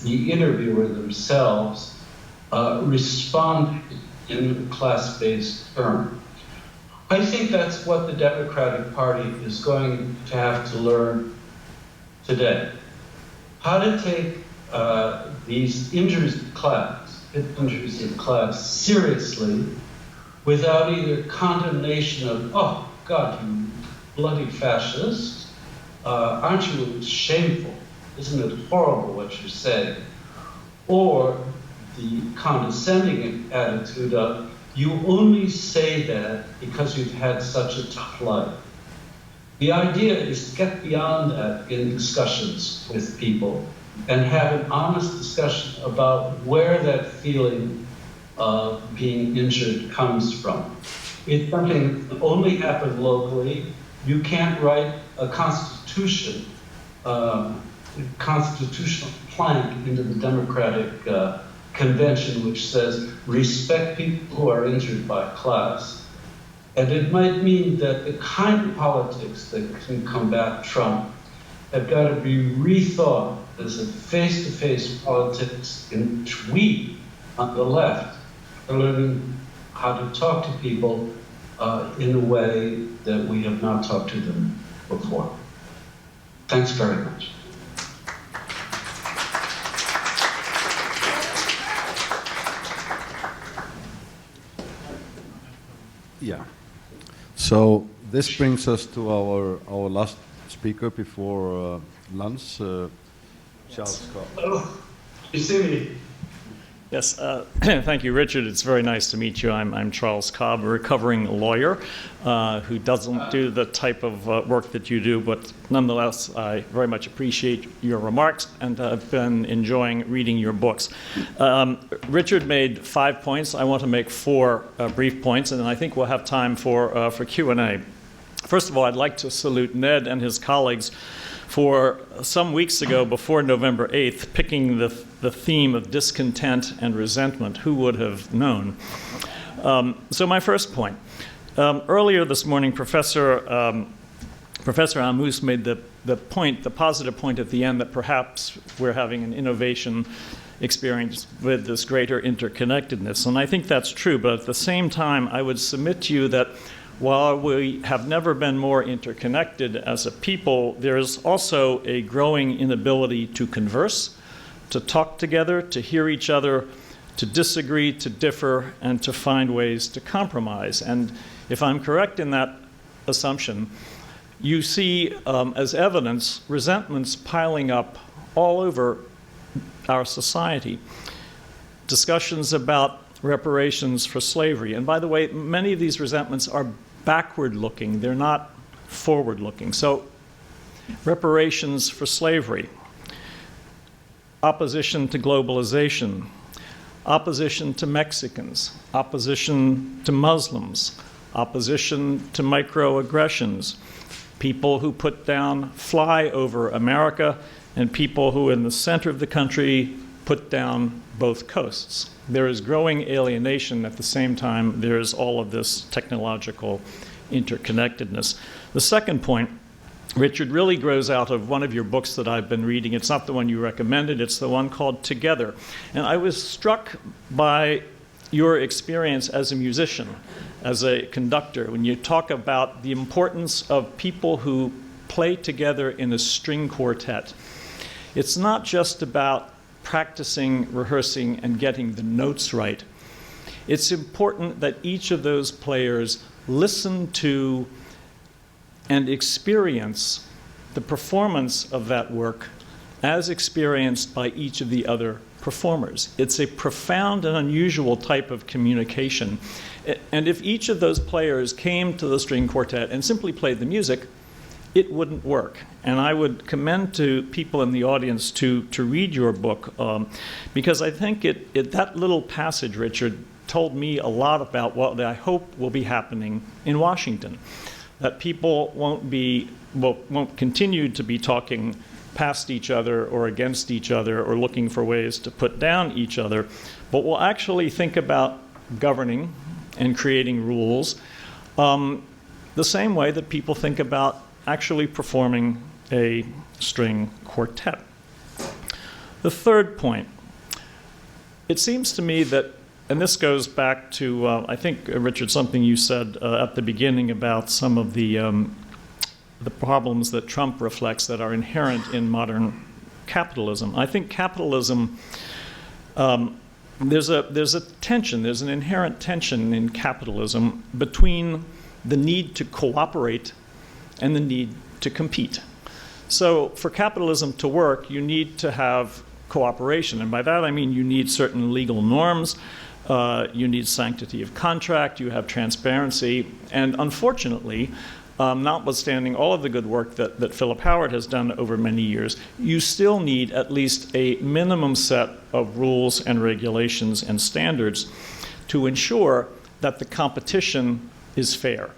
the interviewer themselves responding in class-based terms. I think that's what the Democratic Party is going to have to learn today. How to take these injuries of class seriously without either condemnation of, "Oh, God, you bloody fascist, aren't you shameful? Isn't it horrible what you're saying?" Or the condescending attitude of, "You only say that because you've had such a tough life." The idea is to get beyond that in discussions with people and have an honest discussion about where that feeling of being injured comes from. It's something that only happens locally. You can't write a constitutional plank into the Democratic Convention which says respect people who are injured by class. And it might mean that the kind of politics that can combat Trump have got to be rethought as a face-to-face politics in which we, on the left, are learning how to talk to people in a way that we have not talked to them before. Thanks very much. Yeah. So this brings us to our last speaker before lunch, Charles Kolb. Oh, you see me? Yes, thank you, Richard. It's very nice to meet you. I'm Charles Kolb, a recovering lawyer who doesn't do the type of work that you do, but nonetheless, I very much appreciate your remarks, and I've been enjoying reading your books. Richard made 5 points. I want to make 4 brief points, and I think we'll have time for Q&A. First of all, I'd like to salute Ned and his colleagues for some weeks ago, before November 8th, picking the theme of discontent and resentment. Who would have known? So my first point. Earlier this morning, Professor Ammous made the positive point at the end that perhaps we're having an innovation experience with this greater interconnectedness. And I think that's true, but at the same time, I would submit to you that while we have never been more interconnected as a people, there is also a growing inability to converse, to talk together, to hear each other, to disagree, to differ, and to find ways to compromise. And if I'm correct in that assumption, you see as evidence resentments piling up all over our society. Discussions about reparations for slavery. And by the way, many of these resentments are backward-looking. They're not forward-looking. So reparations for slavery, opposition to globalization, opposition to Mexicans, opposition to Muslims, opposition to microaggressions, people who put down fly over America, and people who in the center of the country put down both coasts. There is growing alienation. At the same time, there is all of this technological interconnectedness. The second point, Richard, really grows out of one of your books that I've been reading. It's not the one you recommended. It's the one called Together. And I was struck by your experience as a musician, as a conductor, when you talk about the importance of people who play together in a string quartet. It's not just about practicing, rehearsing, and getting the notes right. It's important that each of those players listen to and experience the performance of that work as experienced by each of the other performers. It's a profound and unusual type of communication. And if each of those players came to the string quartet and simply played the music, it wouldn't work. And I would commend to people in the audience to read your book, because I think that little passage, Richard, told me a lot about what I hope will be happening in Washington. That people won't continue to be talking past each other or against each other or looking for ways to put down each other, but will actually think about governing and creating rules the same way that people think about actually performing a string quartet. The third point, it seems to me that, and this goes back to, I think, Richard, something you said at the beginning about some of the problems that Trump reflects that are inherent in modern capitalism. I think capitalism, there's a tension, there's an inherent tension in capitalism between the need to cooperate and the need to compete. So for capitalism to work, you need to have cooperation. And by that I mean you need certain legal norms, you need sanctity of contract, you have transparency, and unfortunately, notwithstanding all of the good work that Philip Howard has done over many years, you still need at least a minimum set of rules and regulations and standards to ensure that the competition is fair.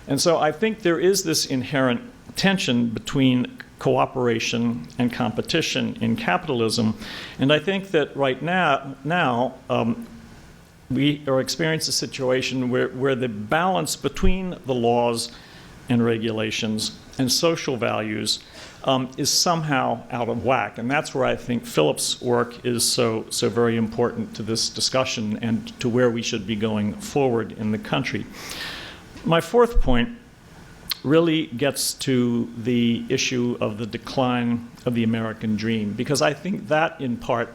And so I think there is this inherent tension between cooperation and competition in capitalism. And I think that right now we are experiencing a situation where the balance between the laws and regulations and social values is somehow out of whack. And that's where I think Philip's work is so very important to this discussion and to where we should be going forward in the country. My fourth point really gets to the issue of the decline of the American dream, because I think that in part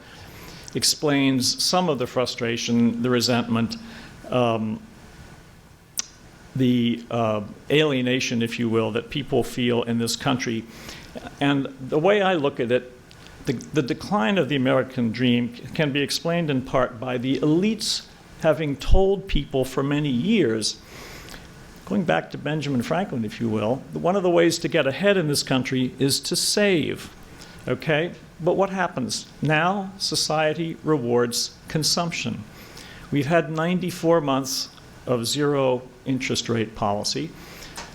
explains some of the frustration, the resentment, the alienation, if you will, that people feel in this country. And the way I look at it, the decline of the American dream can be explained in part by the elites having told people for many years, going back to Benjamin Franklin, if you will, one of the ways to get ahead in this country is to save, okay? But what happens? Now society rewards consumption. We've had 94 months of zero interest rate policy.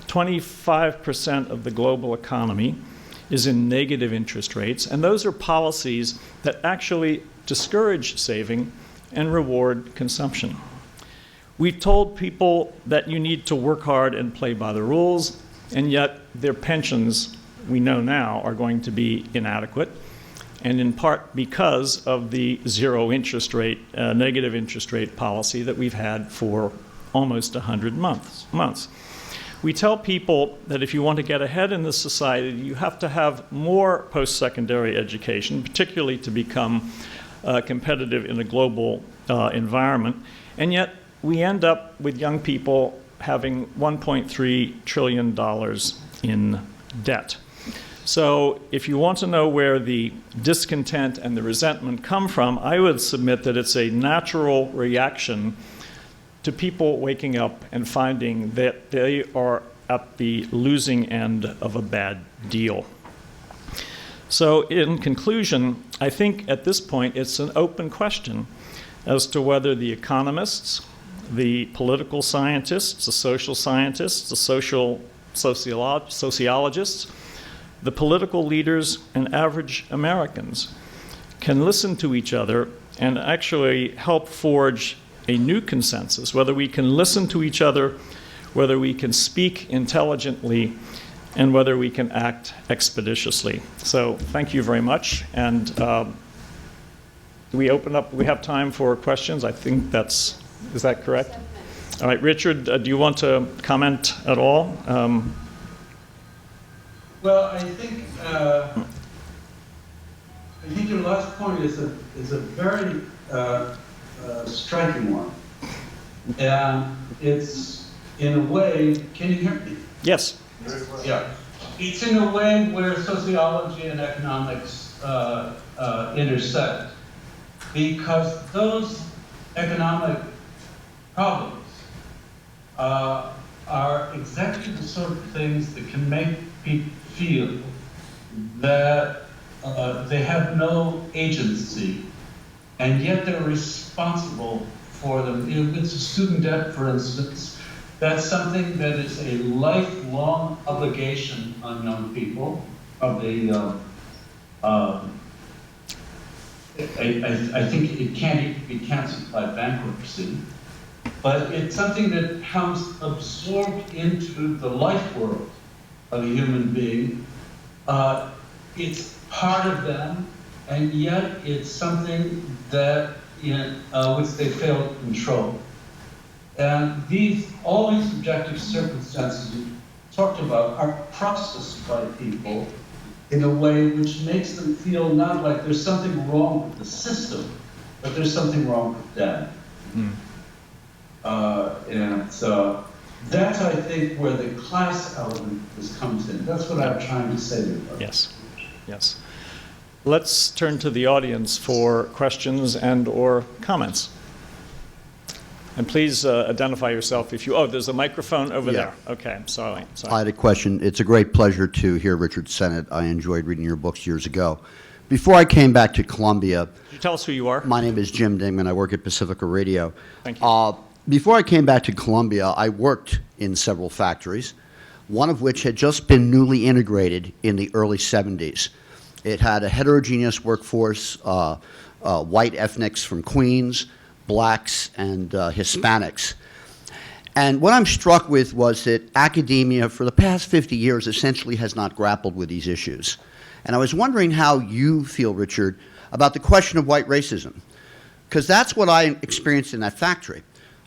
25% of the global economy is in negative interest rates, and those are policies that actually discourage saving and reward consumption. We've told people that you need to work hard and play by the rules, and yet their pensions, we know now, are going to be inadequate, and in part because of the zero interest rate, negative interest rate policy that we've had for almost 100 months. We tell people that if you want to get ahead in this society, you have to have more post-secondary education, particularly to become competitive in a global environment, and yet we end up with young people having $1.3 trillion in debt. So if you want to know where the discontent and the resentment come from, I would submit that it's a natural reaction to people waking up and finding that they are at the losing end of a bad deal. So in conclusion, I think at this point it's an open question as to whether the economists, the political scientists, the social scientists, the sociologists, the political leaders, and average Americans can listen to each other and actually help forge a new consensus, whether we can listen to each other, whether we can speak intelligently, and whether we can act expeditiously. So thank you very much. And we have time for questions. I think is that correct? All right, Richard, do you want to comment at all? Well, I think your last point is a very striking one, and it's in a way. Can you hear me? Yes. Yeah, it's in a way where sociology and economics intersect, because those economic problems are exactly the sort of things that can make people feel that they have no agency, and yet they're responsible for them. With student debt, for instance, that's something that is a lifelong obligation on young people. I think it can't even be canceled by bankruptcy, but it's something that becomes absorbed into the life world of a human being. It's part of them, and yet it's something that which they fail to control. And all these objective circumstances you talked about are processed by people in a way which makes them feel not like there's something wrong with the system, but there's something wrong with them. And so that's, I think, where the class element comes in. That's what I'm trying to say about it. Yes. Let's turn to the audience for questions and or comments. And please identify yourself if you, there's a microphone over there. Okay, sorry. I had a question. It's a great pleasure to hear Richard Sennett. I enjoyed reading your books years ago. Before I came back to Columbia. Could you tell us who you are? My name is Jim Dingman. I work at Pacifica Radio. Thank you. Before I came back to Columbia, I worked in several factories, one of which had just been newly integrated in the early 70s. It had a heterogeneous workforce, white ethnics from Queens, blacks, and Hispanics. And what I'm struck with was that academia for the past 50 years essentially has not grappled with these issues. And I was wondering how you feel, Richard, about the question of white racism, because that's what I experienced in that factory.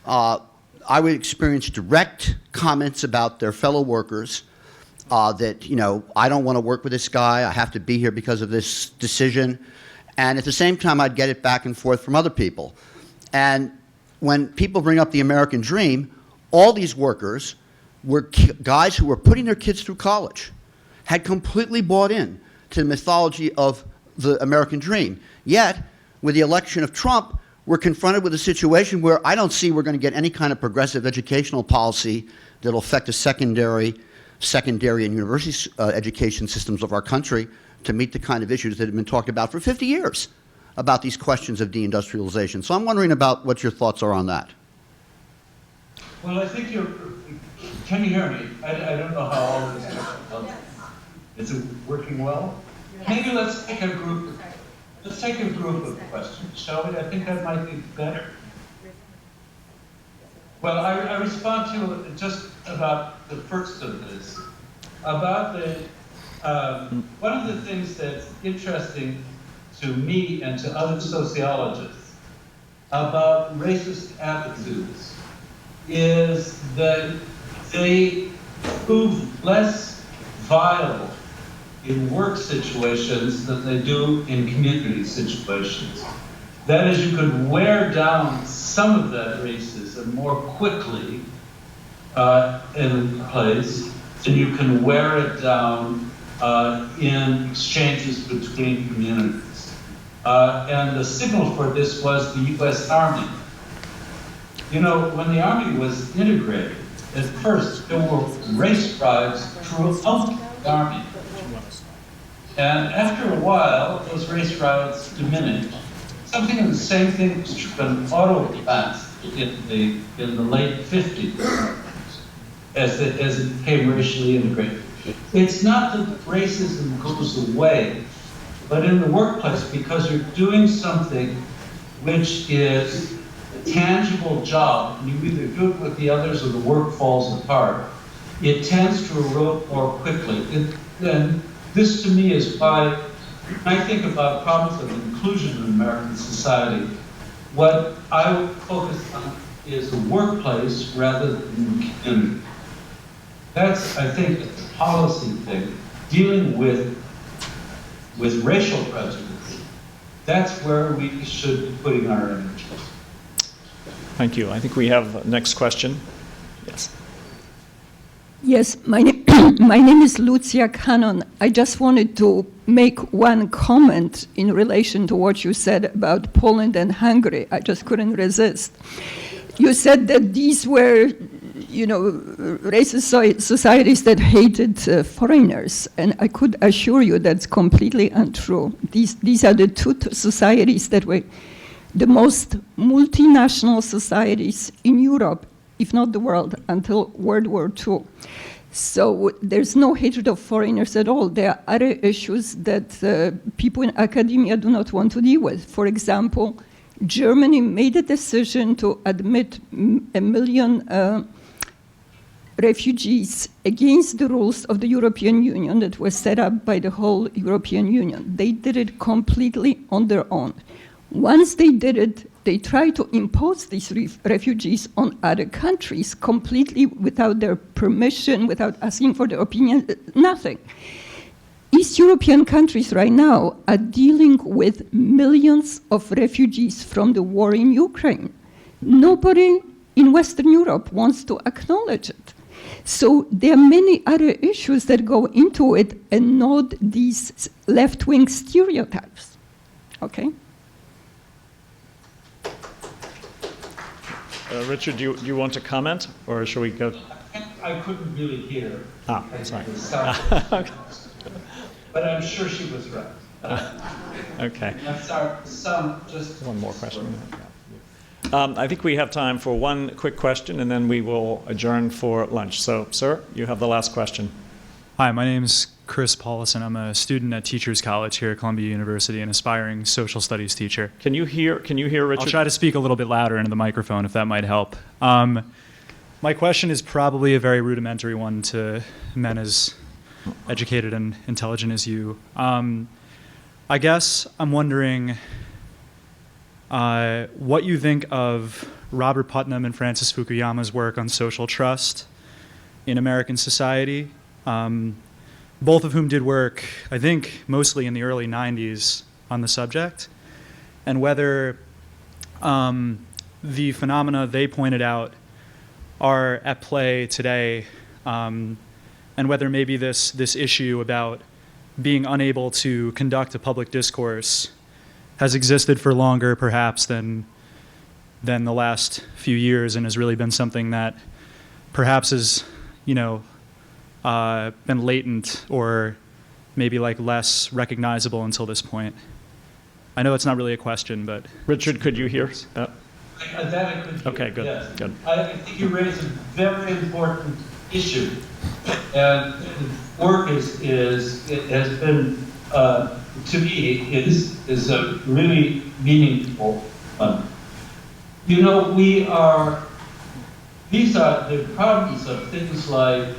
I would experience direct comments about their fellow workers that, I don't want to work with this guy, I have to be here because of this decision. And at the same time, I'd get it back and forth from other people. And when people bring up the American dream, all these workers were guys who were putting their kids through college, had completely bought in to the mythology of the American dream. Yet, with the election of Trump, we're confronted with a situation where I don't see we're going to get any kind of progressive educational policy that will affect the secondary and university education systems of our country to meet the kind of issues that have been talked about for 50 years about these questions of deindustrialization. So I'm wondering about what your thoughts are on that. Well, I think can you hear me? I don't know how all this is. Is it working well? Maybe let's take a group of questions, shall we? I think that might be better. Well, I respond to just about the first of this, about the, one of the things that's interesting to me and to other sociologists about racist attitudes is that they prove less viable in work situations than they do in community situations. That is, you could wear down some of that racism more quickly in place than you can wear it down in exchanges between communities. And the signal for this was the US Army. You know, when the Army was integrated, at first there were race riots throughout the Army. And after a while, those race riots diminished. Something of the same thing was true in auto plants in the late 50s as it became racially integrated. It's not that racism goes away, but in the workplace, because you're doing something which is a tangible job, and you either do it with the others or the work falls apart, it tends to erode more quickly. And this to me is why, when I think about problems of inclusion in American society, what I would focus on is the workplace rather than the community. That's, I think, a policy thing, dealing with racial prejudice. That's where we should be putting our energies. Thank you. I think we have the next question. Yes. Yes, my name is Lucia Cannon. I just wanted to make one comment in relation to what you said about Poland and Hungary. I just couldn't resist. You said that these were, racist societies that hated foreigners, and I could assure you that's completely untrue. These are the two societies that were the most multinational societies in Europe, if not the world, until World War II. So there's no hatred of foreigners at all. There are other issues that people in academia do not want to deal with. For example, Germany made a decision to admit 1 million refugees against the rules of the European Union that were set up by the whole European Union. They did it completely on their own. Once they did it, they tried to impose these refugees on other countries completely without their permission, without asking for their opinion, nothing. East European countries right now are dealing with millions of refugees from the war in Ukraine. Nobody in Western Europe wants to acknowledge it. So there are many other issues that go into it and not these left-wing stereotypes. Okay? Richard, do you want to comment, or shall we go? I couldn't really hear. Sorry. Okay. But I'm sure she was right. Okay. I'm sorry, just one more question. I think we have time for one quick question, and then we will adjourn for lunch. So, sir, you have the last question. Hi, my name is Chris Paulison. I'm a student at Teachers College here at Columbia University, an aspiring social studies teacher. Can you hear Richard? I'll try to speak a little bit louder into the microphone if that might help. My question is probably a very rudimentary one to men as educated and intelligent as you. I guess I'm wondering what you think of Robert Putnam and Francis Fukuyama's work on social trust in American society. Both of whom did work, I think, mostly in the early 90s on the subject, and whether the phenomena they pointed out are at play today, and whether maybe this issue about being unable to conduct a public discourse has existed for longer, perhaps, than the last few years, and has really been something that perhaps has, been latent or maybe like less recognizable until this point. I know it's not really a question, but Richard, could you hear? That I could hear, Okay, good, yes. good. I think you raise a very important issue, and work it has been to me is a really meaningful one. These are the problems of things like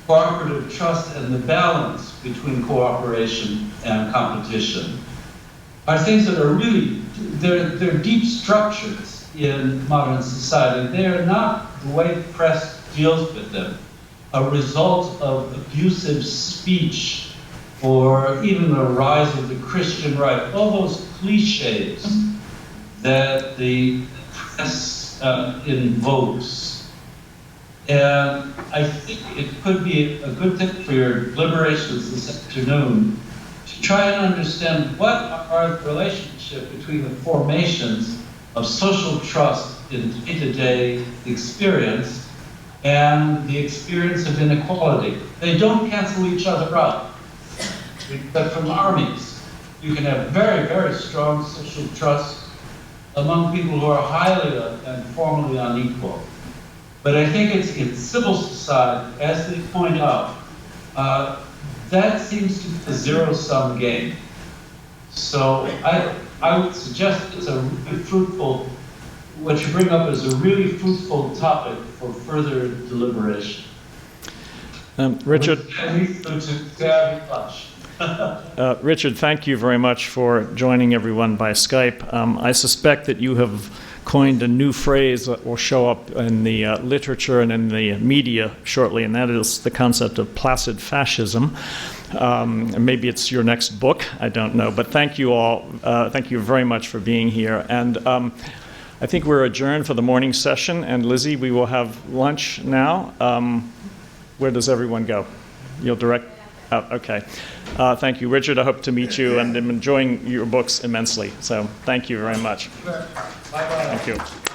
cooperative trust and the balance between cooperation and competition are things that are really, they're deep structures in modern society. They are not, the way the press deals with them, a result of abusive speech or even the rise of the Christian right, all those cliches that the press invokes. And I think it could be a good thing for your deliberations this afternoon to try and understand what are the relationship between the formations of social trust in day-to-day experience and the experience of inequality. They don't cancel each other out. But from armies, you can have very, very strong social trust among people who are highly and formally unequal. But I think it's in civil society, as they point out, that seems to be a zero-sum game. So I would suggest it's a really fruitful, what you bring up is a really fruitful topic for further deliberation. Richard. Very much. Richard, thank you very much for joining everyone by Skype. I suspect that you have coined a new phrase that will show up in the literature and in the media shortly, and that is the concept of placid fascism. Maybe it's your next book, I don't know. But thank you all. Thank you very much for being here. And I think we're adjourned for the morning session. And Lizzie, we will have lunch now. Where does everyone go? You'll direct? Oh, okay. Thank you, Richard. I hope to meet you, and I'm enjoying your books immensely. So thank you very much. Bye-bye. Thank you.